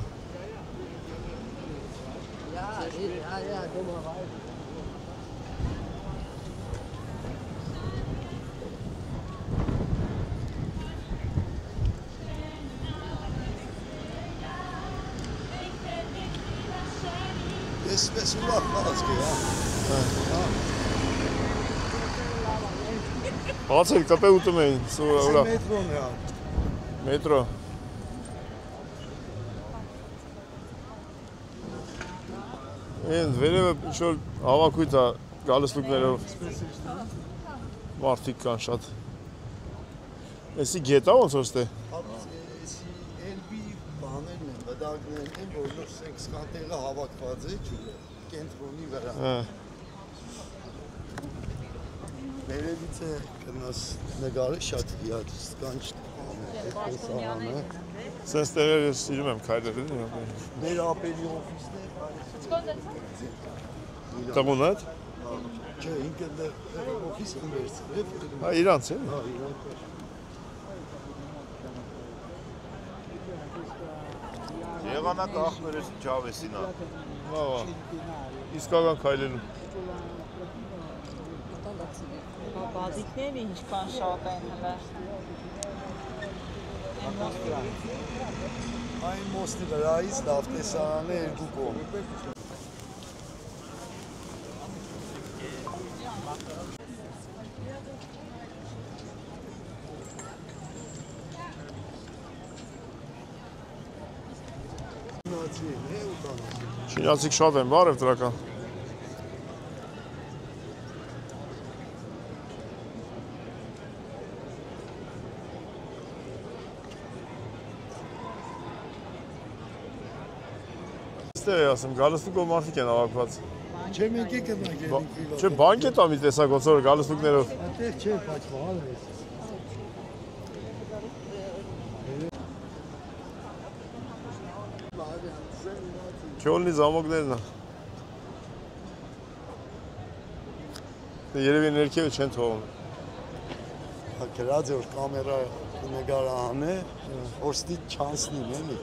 Պես ուրախ խաղացք է, հա։ Բացել կպե ուտում էին, ուրախ։ Մետրոն է, հա։ Մետրո։ Են վերևը ինչ-որ հավաքույթ է գալստուկներով։ Մարդիկ կան շատ։ Էսի գետա ոնց որ ստե։ Էլբի բաներն են, բդակներն են, որ նույնիսկ սկատեղը հավաքված է, կենտրոնի վրա։ Վերևից է կնաս նգարը շատ հիացքանչ տեսարանը։ Սենց տեղեր ես սիրում եմ քայլել։ Մեր ապերի օֆիսն է։ Տղուն այդ։ Չէ, ինքը օֆիս են վերցրել։ Հա, իրանց է։ Հա, իրանց։ Եղանակ ախներես ջավեսինա։ Հա, իսկական քայլելու։ Բազիկները ինչքան շատ են հələ։ Այն մոստի վրայից լավ տեսարանը երկու կողմ։ Չինացիք շատ են, բարև դրական։ Ստեղ է ասեմ, գալստուկով մարդիկ են ավակված։ Չէ, մենք եք ընակ ենք։ Չէ, բանկետ ամի տեսակ ոնց որ գալստուկներով։ Այդտեղ չէ, բայց վաղալ է։ Չոլնի զամոկներն է։ Երևի ներքևը չեն թողում։ Գրած է, որ կամերա նգարան է, որ ստիտ չանսնին, էլի։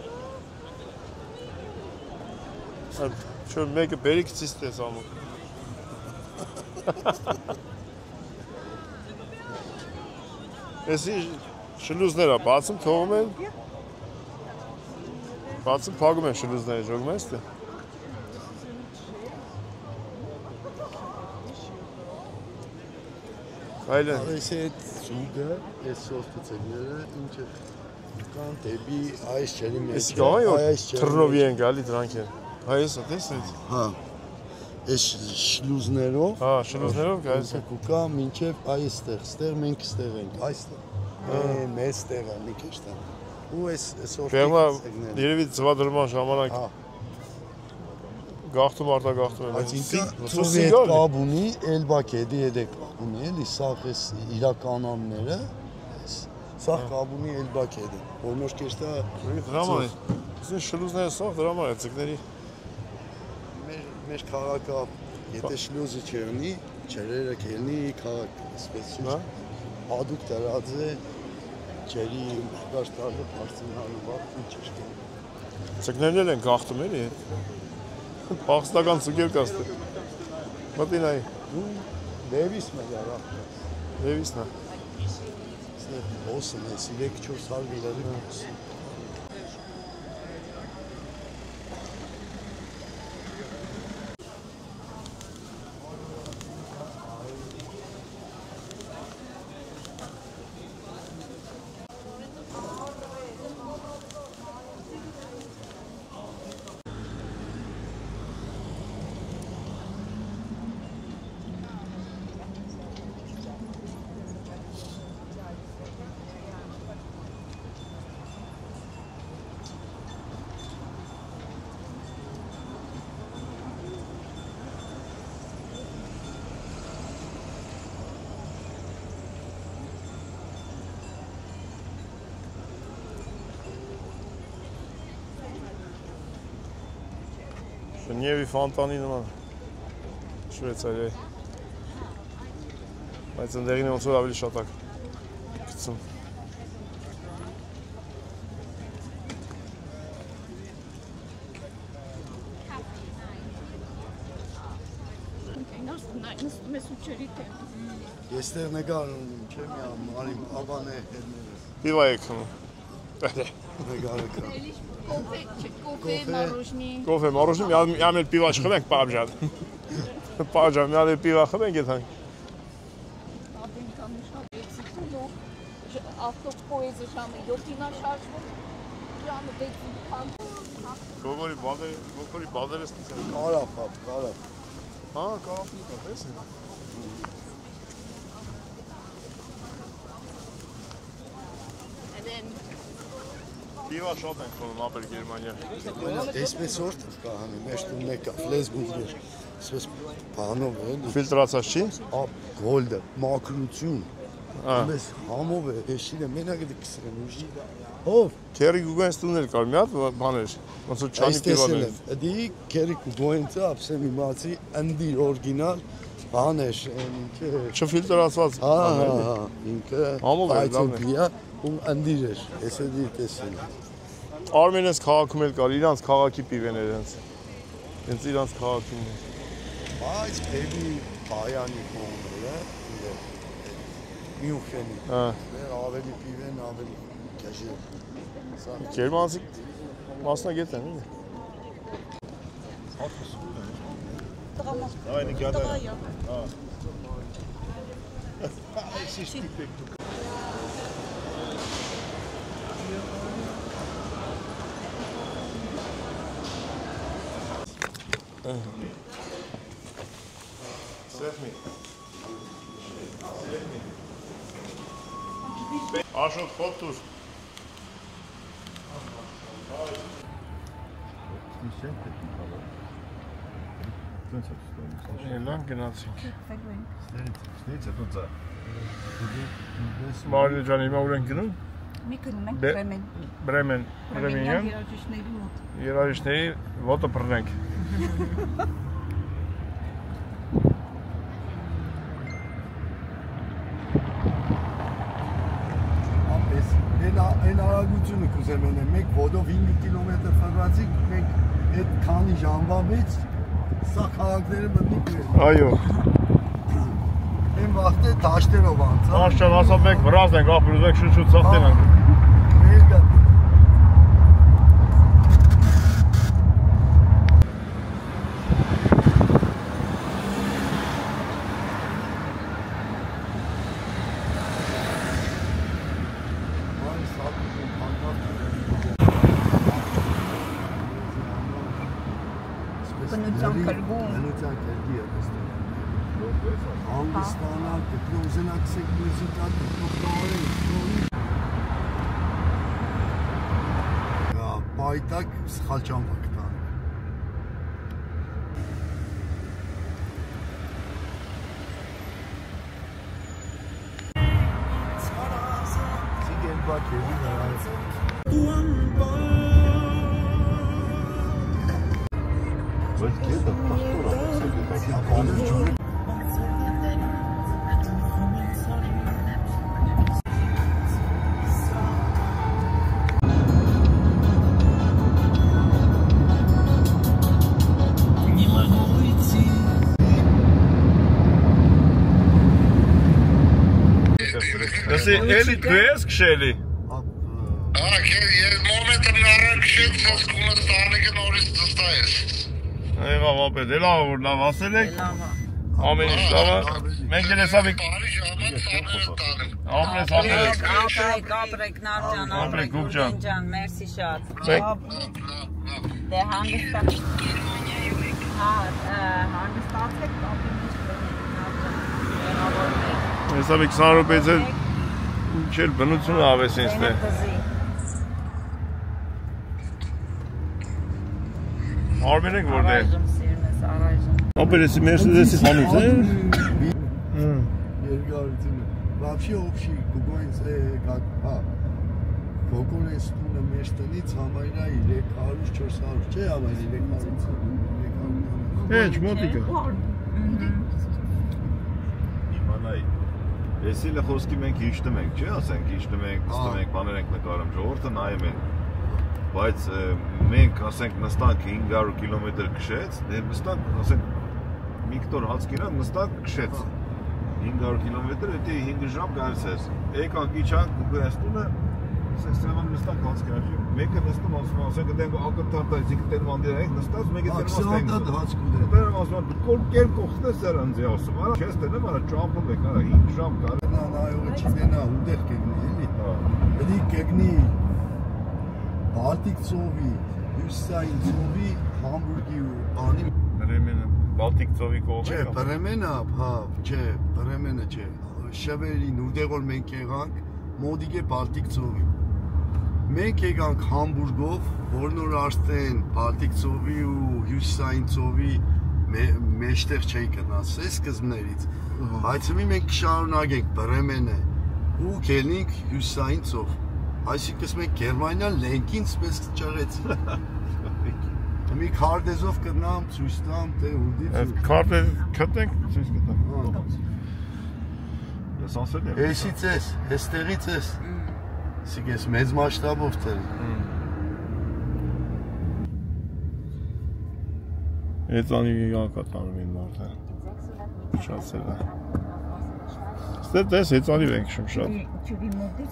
Չէ, մեկը բերիք ծիստ է զամոկ։ Էսի շլուզները բացում թողում են։ Բացում փակում են շլուզները, ժողում ես թե։ Այլեն։ Այս այդ զուգը, այս սոստուցեները, ինչ է կան դեպի այս չերի մեջ։ Էսի կաղա է որ թռնովի են գալի դրանք են։ Հա ես տեսնից։ Հա, այս շլուզներով։ Հա, շլուզներով գալիս է։ Կուկա մինչև այստեղ, ստեղ մենք ստեղ ենք, այստեղ։ Մեծ տեղ է, մի քիչ տեղ։ Ու այս Բեղմա երևի ձվադրման ժամանակ գաղթում արտագաղթում են։ Բայց ինքը ծովի հետ կապ ունի, Էլբակեդի հետ է կապ ունի, էլի սաղ այս իրականանները, սաղ կապ ունի Էլբակեդը, որ նոր կեշտա դրաման է, ասին շլուզները սաղ դրաման է ծիկների։ Մեր քաղաքը, եթե շլուզը չեղնի, չերերը կելնի քաղաք, սպեսուս, հադուկ դրած է, ջերի դաշտարը փաստինալու վաղ ինչ է։ Ցկներն են գախտում էլի։ Փախստական ցկեր կաստը։ Մտինայ։ Դեվիս մը яра։ Դեվիսն է։ Սա բոսն է, 3-4 լիրայի բոս։ Նևի ֆանտանի նման Շվեյցարիայի բայց ընդեղին ոնց որ ավելի շատ է գցում Ես տեղ նկարում չեմ յամ աբանե հետները Պիվա եք խմում նկարը կա Կոֆե, մորոժնի, միամ էլ պիվա չխմենք, պաբժան Պաբժան, միամ էլ պիվա խմենք ետ հանք Ավտոպոեզը ժամը 7-ին է շարժվում, ժամը 6-ին Գոգորի բազեր ես նիսան Կարապ, կարապ Հա, կարապ նիկա, պես է Պիվա շատ ենք խոնում ապել Գերմանիա Այսպես որդ կա հանի, մեջ տուն մեկա, ֆլեսբունդեր Այսպես բանով է Ֆիլտրացած չի? Գոլդը, մակրություն Մեզ համով է, հեշին է, մենակ է դկսր են ուժի Հով Քերի գուգոյնց տունել կար, մի հատ բաներ Ոնց որ չանի պիվաներ Դի քերի գուգոյնցը ապսեմ իմացի ընդիր օրգինալ բանեշ Չֆիլտրացված ինքը այցելպիա ու ընդիր էր, ես է դիր տեսել Արմենես քաղաքում էլ կար, իրանց քաղաքի պիվեն էր հենց իրանց քաղաքին էր Բայց բեբի պայանի կողմեր է Մյունխենի ավելի պիվեն, ավելի կեժեր Գերմանցի մասնագետ են Давай, Никита. Աշոտ խոտուր Լան գնացինք Մարիո ջան, հիմա ուր ենք գնում? Մի գնում ենք Բրեմեն Բրեմենյան երաժիշտների մոտ Երաժիշտների ոտը պռնենք Այն արագությունը կուզեմ ենեմ, մենք ոտով 5 կիլոմետր խրացիք, մենք այդ քանի ժամվա մեջ սա քաղաքները մտնիկ են Այո Այն վաղտ է դաշտերով անցա Աշճան ասա մենք վրազ ենք, ապր ուզենք շուտ սաղթեն ենք Բնության կրվում Հանգստանալ, դպրոզենացեք մուզիկա, դպրոզորեն պայտակ սխալ ճամպակ տան Սիգեն բակերի նարայց Բայց կետը պախտոր է Դասի էլի դու ես քշելի։ Ես մոմենտը նարան քշեց, ես կունս տանեկը նորից դստա ես։ Եղավ ապետ, լավ որ լավ ասել եք։ Ամեն ինչ լավ է։ Մենք էլ հեսա մի Ապրեք Նարջան, ապրեք Գուկջան, մերսի շատ։ Դե հանդստացեք Հեսա մի 20 ռուպեից էլ չել բնությունը ավես ինձ թե։ Արմեն եք որդ է։ Ապերեսի մերսեդեսի խանութ է։ Երկարությունը Вообще общий գուգոյից է как Գոգոնես տունը մեր տնից համայնա 300-400 չէ համայնա 300 Հեչ մոտիկը Իմանայի Եսի լխոսքի մենք հիշտում ենք, չէ, ասենք հիշտում ենք, նստում ենք, բաներ ենք նկարում, ժողովուրդը նայում են Բայց մենք, ասենք, նստանք 500 կիլոմետր քշեց, դե նստանք, ասենք, Վիկտոր Հացկիրան նստանք քշեց 500 կիլոմետր, էդի 5 ժամ գալիս ես Եկանք իջանք գուգայստունը, ասենք, սրեման նստանք Հացկիրան Մեկը նստում ասում, ասենք, դենք ակրտարտայից իքտեն մանդիր ենք նստած, մեկը տերում ասում կեր կողտը սերանձի ասում, արա չես տենեմ, արա ճամպում եք, արա 5 ժամ գալիս նայողը չնենա, ունդեղ կեգնի, էլի Էդի կեգնի Բալտիկ ծովի, հյուսային ծովի, Համբուրգի ու բանի Բրեմենը, Բալտիկ ծովի կողմ Չէ, Բրեմենը, չէ, Բրեմենը չէ Շվերին, ունդեղ որ մենք եղանք, մոդիկ է Բալտիկ ծովի Մենք եկանք Համբուրգով, որ նոր արդեն Բալտիկ ծովի ու հյուսային ծովի մեջտեղ չէի գնաց, այս սկզբներից Բայց մի մենք կշարունակենք Բրեմենը ու կելնենք հյուսային ծով Այսինքն մենք Գերմանիա լենքին սպես չարեցի Մի քարտեզով կնամ, ցույց տամ, թե ունդից Այդ քարտը քտենք, ցույց կտանք Ես ասել եմ Էսից ես, էստեղից ես Սիկ ես մեծ մասշտաբով տերի Էծանի գակատանում են մարդը Շատ սեր է Ստեղ տես էծանի ենք շում շատ Չուգի մոտից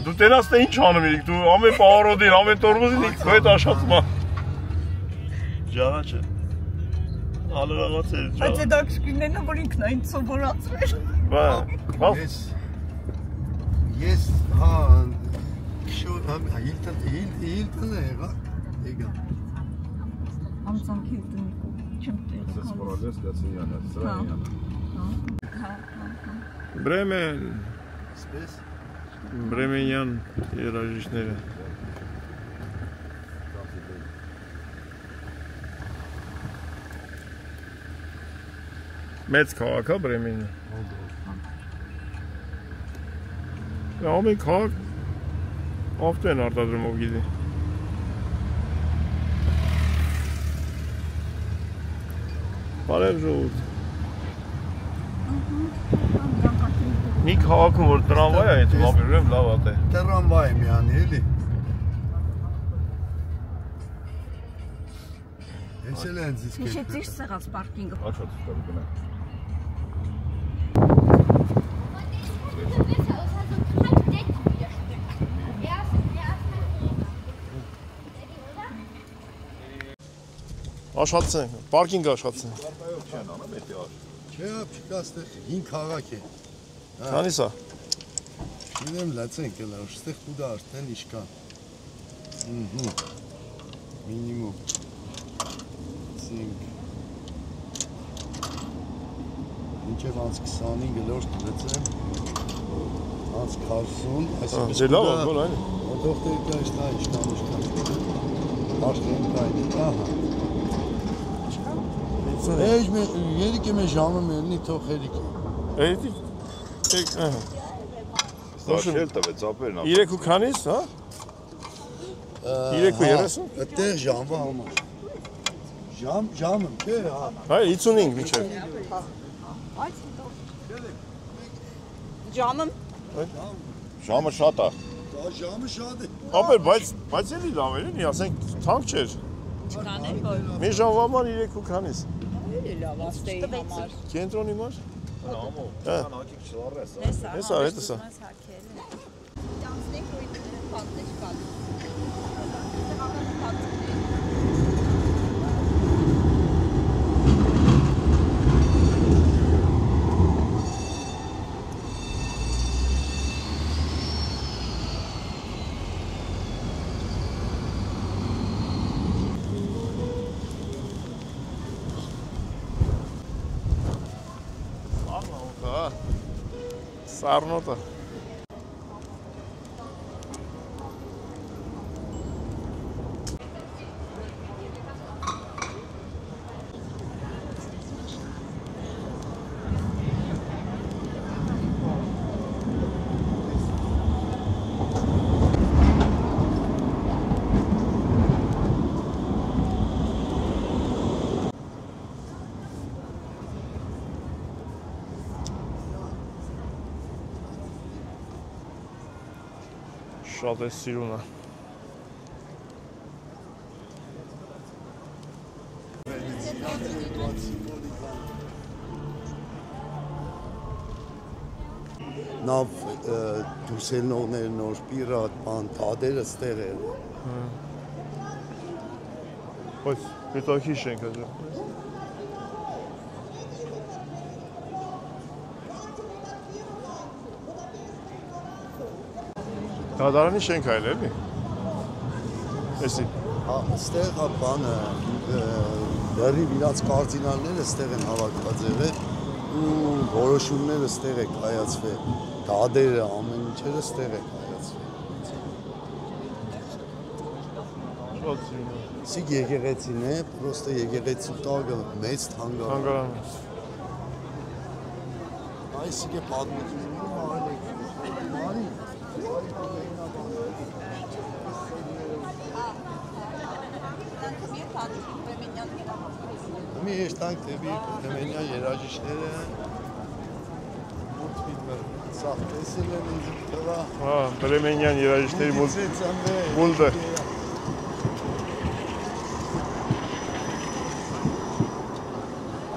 Դու տենաս թե ինչ անում իրիք, դու ամեն պահարոդին, ամեն տորմուզին իք քո հետ աշխատում Ջանա չէ Ալրաղաց է ջանա Բայց է դակշկիններն որ ինքն այն սովորացրել Ես, հիլտն է եղա Ամցանքի հիլտնիկով, չեմ տեղը Բրեմեն Սպես Բրեմենյան երաժիշտները Մեծ քաղաք է Բրեմենը Ամեն քաղաք ավտո են արտադրում ով գիտի Բարև ժողովուրդ Մի քաղաքում որ տրամվայ է այդ ապերում լավ է Տրամվայ է միանի էլի Ես էլ են զիսկ Հիշե ծիշտ սեղած պարկինգը Աչոտ ստորի գնա Աշխատցենք, պարկինգ աշխատցենք Չէ, պիկա ստեղ 5 քաղաք է Քանիս է Չինեմ լացենք էլ ստեղ կուդա արդեն իշկան Մինիմում 5 Մինչև անց 25 գլորդ լծեմ Անց 40 Ձե լավ է, գոլ այն Դոքտեր կա իշտա իշկան Աշխեն կային, ահա Երիք է մեր ժամը մերնի թող երիք Էդի Ստաշել տվեց ապերն 3 ու քանիս, հա? 3 ու 30? Այդտեղ ժամվա համար Ժամը, չէ, հա Հայ, 55 միջև Ժամը Ժամը շատ է Ժամը շատ է Ապեր, բայց էլի լավ էր, ասենք թանկ չէր Չկանեն որ Մի ժամվա համար 3 ու քանիս էլի լավ աստեի համար։ Կենտրոնի մար։ Ամո, Հա։ անակի չլարես։ Հեսա, հետսա։ Տանցնենք ու պատնես կալ։ Սառնոտը։ Շատ է սիրունը։ Նավ դուսելնողներ նոր պիրատ բան թադերը ստեղ էր։ Բայց հետաքրքիր շենք է։ Դատարանի շենք այլ էլի։ Էսի։ Ստեղ հա բանը դեռի իրաց կարդինալները ստեղ են հավաքված եղել ու որոշումները ստեղ է կայացվել։ Դադերը ամեն ինչերը ստեղ է կայացվել։ Շատ սիրուն է։ Սի եկեղեցին է, պրոստը եկեղեցու տակը մեծ թանգարան։ Այս իգե պատմությունում արել եք։ Մի եշտանք դեպի Պրեմենյան երաժիշտները մուլտֆիլմը սաղ տեսել են ինձ տվա։ Հա, Պրեմենյան երաժիշտերի մուլտը։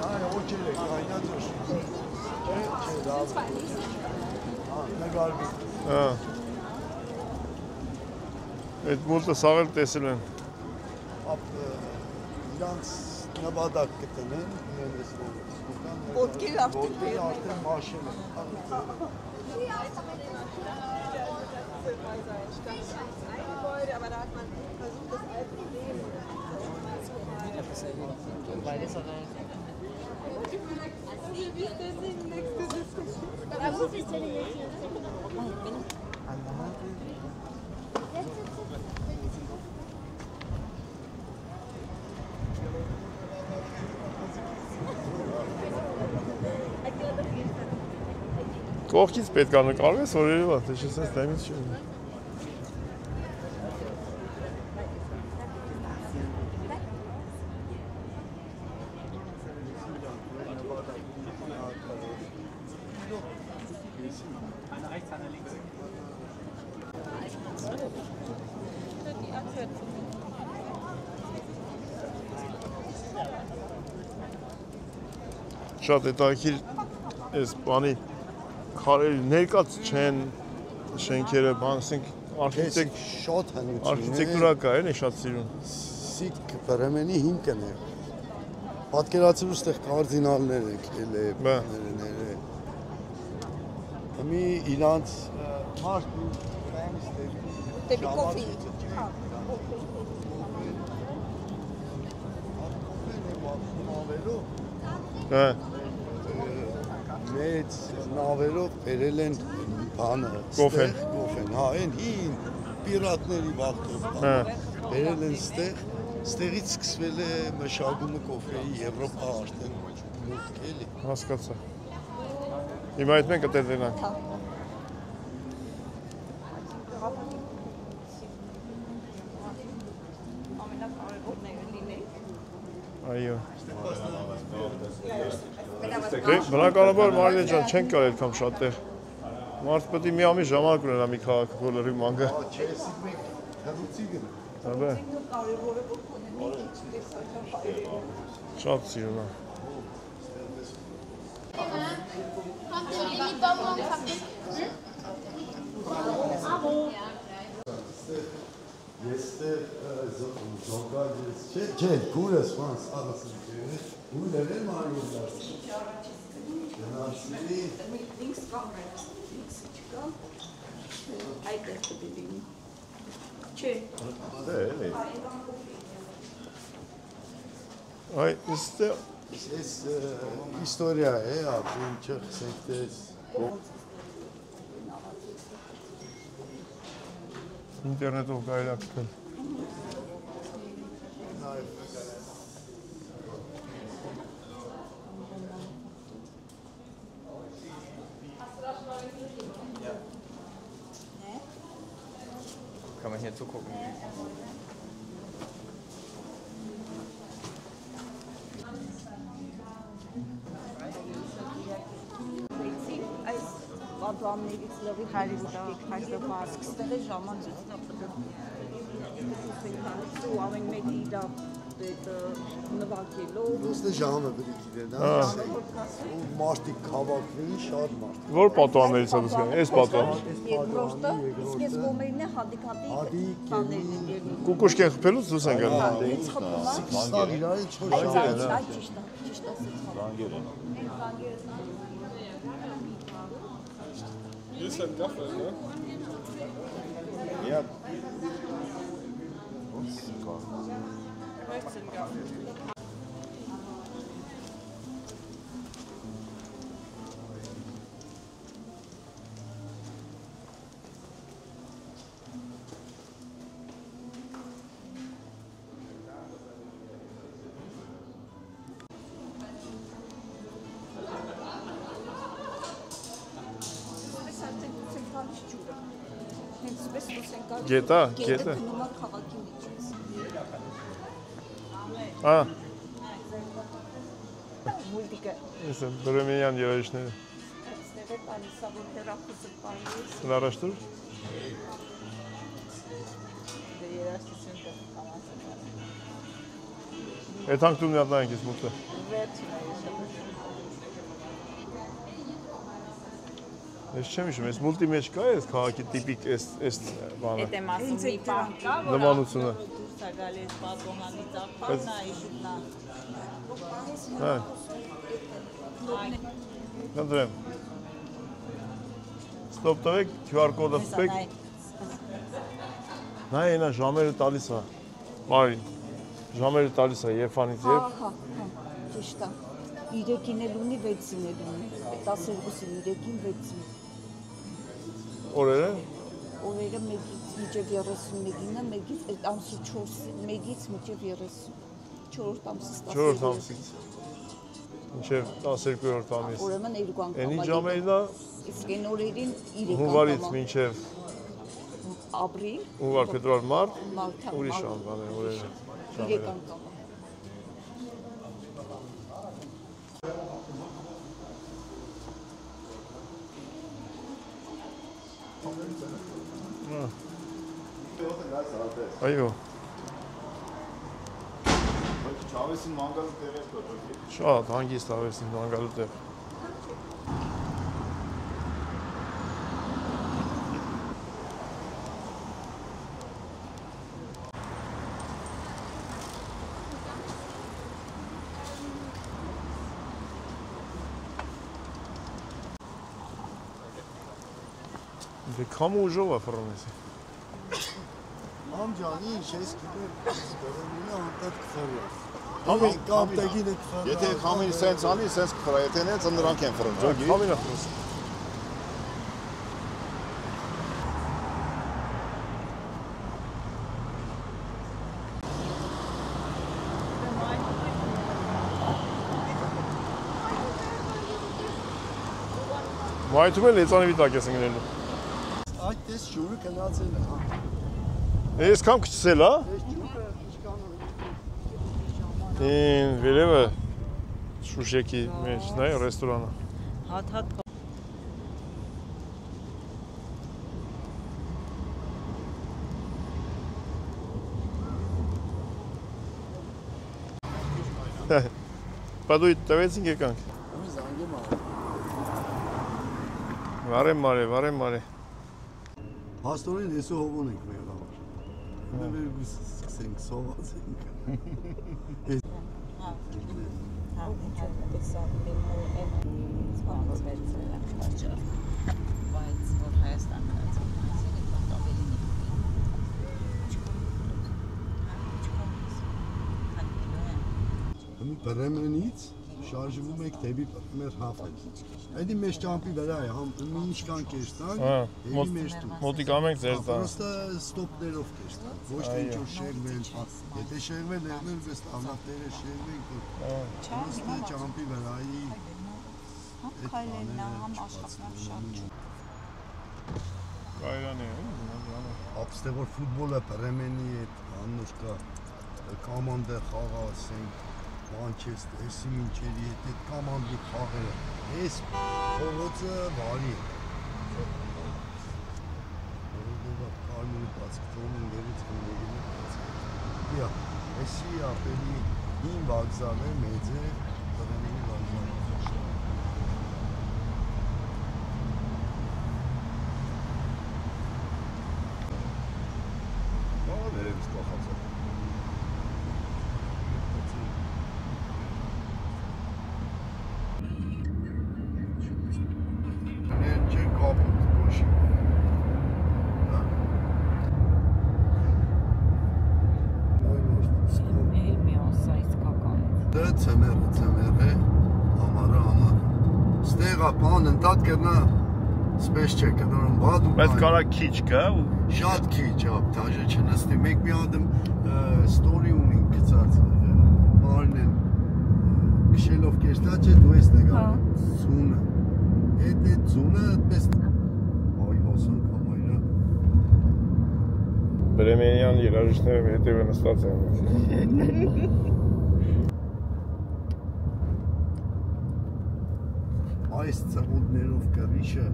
Այ ոչել է, կայնած էր։ Չէ, լավ։ Նգարվի։ Հա։ Այդ մուլտը սաղ էլ տեսել են։ Իրանց նվադակ կտնեն, Ոտքի լավ ոտքի արդեն մաշել են։ Կողքից պետք է նկարվես, որ երևա, թե չէ սենց դեմից չի ունի։ Շատ հետաքրքիր էս բանի քարերի ներկած չեն շենքերը, բան, ասենք շատ հնություն է։ արխիտեկտուրա կա, էլի շատ սիրուն։ Սիկ Պրեմենի հիմքն է։ Պատկերացրու ստեղ կարդինալներ եկել է, բաներները։ Մի իրանց մարդ Դեպի կոֆի։ Հա։ Մեծ նավերով բերել են բանը, կոֆեն, հա, այն հին պիրատների վաղտով բերել են ստեղից սկսվել է մշակումը կոֆեի Եվրոպա արդեն մուտք էլի։ Հասկացա։ Հիմա այդ մենք կտեղնենք։ Այո։ Բնականաբար Մարիա ջան չենք կարել այդքան շատ տեղ։ Մարդ պետք է մի ամիս ժամանակ ունենա մի քաղաքը որ լրիվ մանգա։ Չէ, սիկ մեկ հրուցի գնա։ Հա բա։ Շատ սիրուն է։ Չէ, գուրս ոնց արասը գուրը էլ մարիլա։ Գնացի։ Ինքս կամեր, ինքս չկա։ Այդ է դեպի։ Չէ։ Էլի։ Այ, իստե Ես իստորիա է, ապրին չխսենք դες։ ինտերնետով կարելի է գտնել։ Kann man hier zugucken. Այս պատվամներից լավի հայստը ժամանցից ու ամեն մեկ իրա նվագելով Ոստը ժամը բրիք իրեն, ու մարդիկ կավակվեին, շատ մարդ։ Որ պատուամներից է դուսկան, ես պատուամ։ երկրորդը, իսկ ես կոմերին է հադիկ տաներն են Կուկուշկեն խպելուց դուս են գնում։ Ստավ իրարի չոր ժամը։ Այդ ճիշտ է Զանգեր են։ Ես եմ կաֆե, նո։ Միա Գետա, գետա։ Մուլտիկը Ես եմ բրեմենյան երաժիշները։ ստեղ է տալիս ավոր հեռախոսը պայիս Հնարաշտուր։ դե երաժշտություն կհամացնել Էդ հանգտում միատնայինք ես մուտը։ վերջին է Ես չեմ իշում, ես մուլտի մեջ կա ես քաղաքի տիպիկ ես բանը։ Էդ եմ ասում մի բան կա, որ Նմանությունը։ դուրս է գալիս պատոհանից աղբանն է իշուտնա։ Հա։ Կնդրեմ։ Ստոպ տվեք, QR կոդը խփեք։ Նայ այնա ժամերը տալիս է։ Մարին։ Ժամերը տալիս է Եվանից եւ Ահա, ճիշտ է։ 3-ին էլ ունի, 6-ին էլ ունի։ 12-ին 3-ին 6-ին։ օրերը Օրերը 1-ից մինչև 31-ինը, 1-ից ամսի 4-ին, 1-ից մինչև 30։ 4-րդ ամսից 4-րդ ամսից մինչև 12-րդ ամիս։ Ուրեմն 2 անգամ։ Էնի ժամերն է Իսկ այն օրերին 3 անգամ։ հունվարից մինչև ապրիլ, հունվար, փետրվար, մարտ, մարտ, ուրիշ անգամ է օրերը։ 3 անգամ։ Այո, Չավեսին մանգալու տեղ է պետք։ շատ հանգիստ ավեսին մանգալու տեղ։ Դե կամու ուժով է ֆռում էսի։ Ամջանի ինչ ես գիտեմ, ստորենին անտատ կխրը։ Համին, կապտեգին է կխրը։ Եթե քամին սենց անի, սենց կխրա, եթե նենց նրանք են ֆռում, ջոգի։ Կամին է ֆռում։ Մայթում էլ եծանի վիտակ ես ընգնելու։ Այդ տես ջուրը կնացել է, հա։ Ես կամ կչսել, հա։ Այս ջուրը ինչքան Ին վերևը Շուշեկի մեջ, նայ ռեստորանը։ Հատ-հատ Բադույ տվեցինք եկանք։ Ուրի զանգեմ ա։ Վարեմ մարի։ Հաստորեն եսու հողուն ենք մեր համար։ Մեր սկսենք սոված ենք։ Բրեմենից շարժվում եք դեպի մեր հաֆել։ Այդ մեր ճամփի վրա է, մի ինչքան կեշտանք, դեպի մեր տուն։ Մոտիկ ամենք ձեր տան։ Պրոստը ստոպներով կեշտանք, ոչ թե ինչ-որ շեղվել, եթե շեղվել եղնել, ըստ ավնատները շեղվենք, պրոստը ճամփի վրայի Կայրանի է։ Ապստե որ ֆուտբոլը բրեմենի հետ անուշ կա, կամանդը խաղացենք, Manchester City-ի հետ կամանդի խաղերը, այս փողոցը բարի է։ Որովհետև կարմիրի բացքտոնը ներից խնդիրը բացք։ Էսի ապելի հին վագզալը մեծ է, բրեմենի վագզալը։ Ներևից կախած է։ Ծմերը, համարը, ստեղա պան ընտատ կրնա սպես չէ կնորում բադ ու Բայց կարա քիչ կա ու շատ քիչ, դաժե չնստի, մենք մի ադմ ստորի ունենք կծած մարին են կշելով կեշտա չէ դու ես նգարը ծունը հետ է ծունը պես այ հոսանք համայրը Բրեմենյան երաժիշտները հետևը նստած են Այս ծղուտներով կռիշը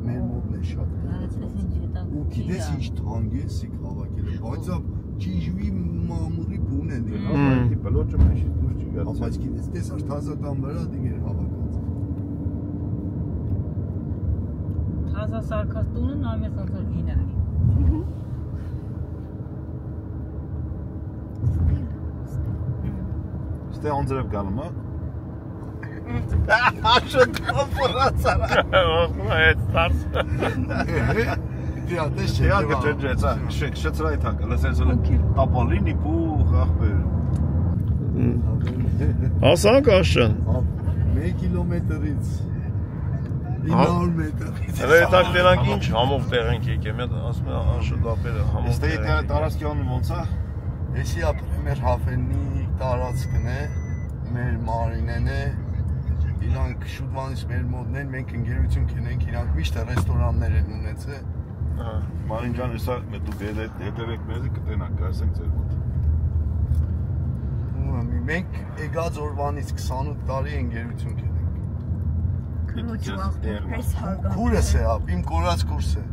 մեր մոդն է շատ ու գիտես ինչ թանկ է սիկ հավաքել բայց ճիժվի մամուրի բուն են Պլոճը մեջի դուրս չի գալիս բայց գիտես տես աշ թազատան վրա դիգեր հավաքած Թազա սարքած տունը նամես ոնցոր գինարի Ստե անձրև գալում է Աշտ կոպորացարա Այդ ստարս Դիա տես չէ Դիա կջջեց, շծրայի թանկը, լսենց տապալինի պուղ աղբեր Հասանք աշան 1 կիլոմետրից 900 մետրից Հետակ տերանք ինչ համով տեղ ենք եկեմ ասում է աշը դապերը համով Ստեի տարածքյանը ոնց է Էսի ապրե մեր հաֆենի տարածքն է մեր մարինեն է Իրանք շուտվանից մեր մոդն են, մենք ընկերություն կենենք, իրանք միշտ ռեստորաններ են ունեցել Մարին ջան, հեսա դուք հետևեք մեզի կտենանք, կայսենք ձեր մոտ Մենք էգած օրվանից 28 տարի ընկերություն կենենք Քուրս է, իմ կորած կուրս է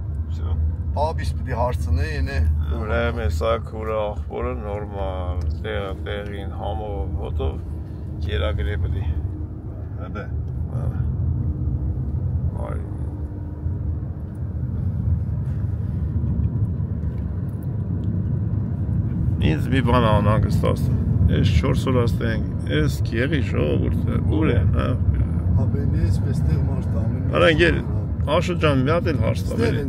Պաբիս պիտի հարցնե ենե Ուրեմ հեսա քուրը աղբորը նորմալ տեղին համով հոտով կերագրե պտի Հədə Ինձ մի բան անանգստ ասը Ես 4 օր աստենք Ես կեղի շողորդ ուր են Հաբենի եսպես տեղ մարդ ամեն Արա ընգեր Աշը ջան մի հատ էլ հարց տավելի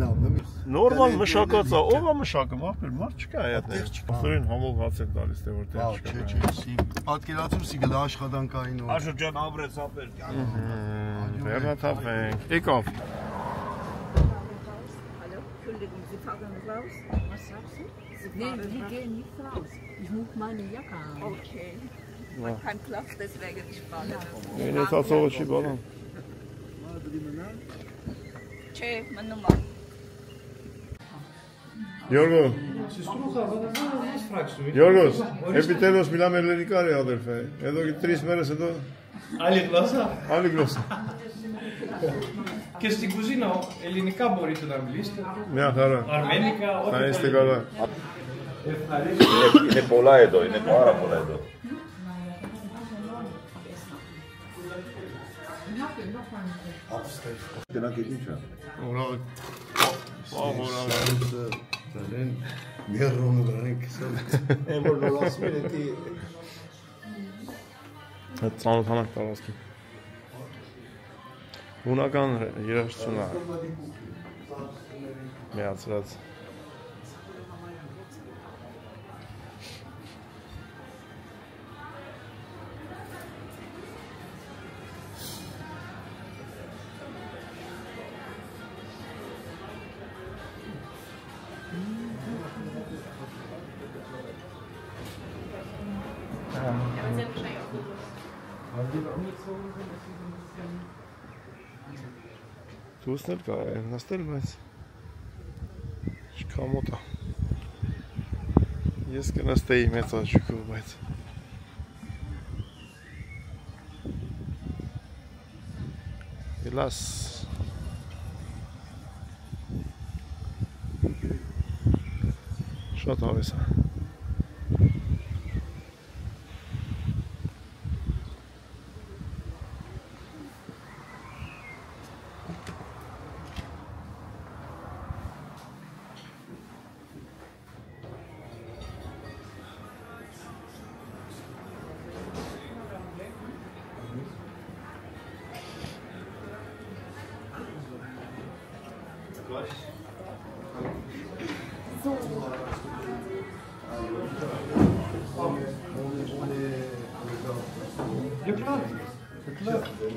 Նորմալ մշակած է, ով է մշակում, աղբեր, մարդ չկա այդտեղ Ասորին համով հաց են տալիս, թե որտեղ չկա Պատկերացում սի գլա աշխատանքային օր Աշը ջան ապրեց ապեր Վերնաթափ ենք, եկավ Nee, die gehen nicht raus. Ich muss meine Jacke haben. Okay. Man kann Platz, deswegen die Sprache. Ես ասողը չի բալան Չէ, մնում է Yorgos, epitelos μιλάμε ελληνικά ρε αδερφέ. Εδώ και 3 μέρες εδώ. Άλλη γλώσσα. Άλλη γλώσσα. Και στην κουζίνα ελληνικά μπορείτε να μιλήσετε. Μια χαρά. Αρμένικα, ό,τι Να είστε καλά. Είναι πολλά εδώ, είναι πάρα πολλά εδώ. Գնանք ինչա։ Օրալ։ Օրալ։ Դեն մերոնը դրանք քսել։ Են որ լասում են էտի Այդ ծանոթանանք տարածքի։ Հունական երաժշտությունն է միացրած։ Դուսնել կա, նստել, բայց շքամոտ է։ Ես կնստեի մեծ աչուկով, բայց Ելաս շատ հավես է։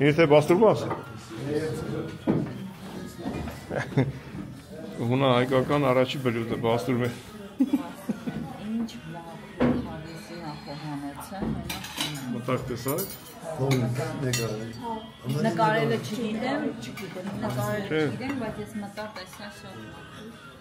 Ինձ է բաստուրմաս։ Հունա հայկական առաջի բլյուտը բաստուրմ է։ Ինչ հավեսի ախոհանեցը։ Մտակ տեսակ։ Նկարելը չգիտեմ, բայց ես մտակ տեսա շոտ։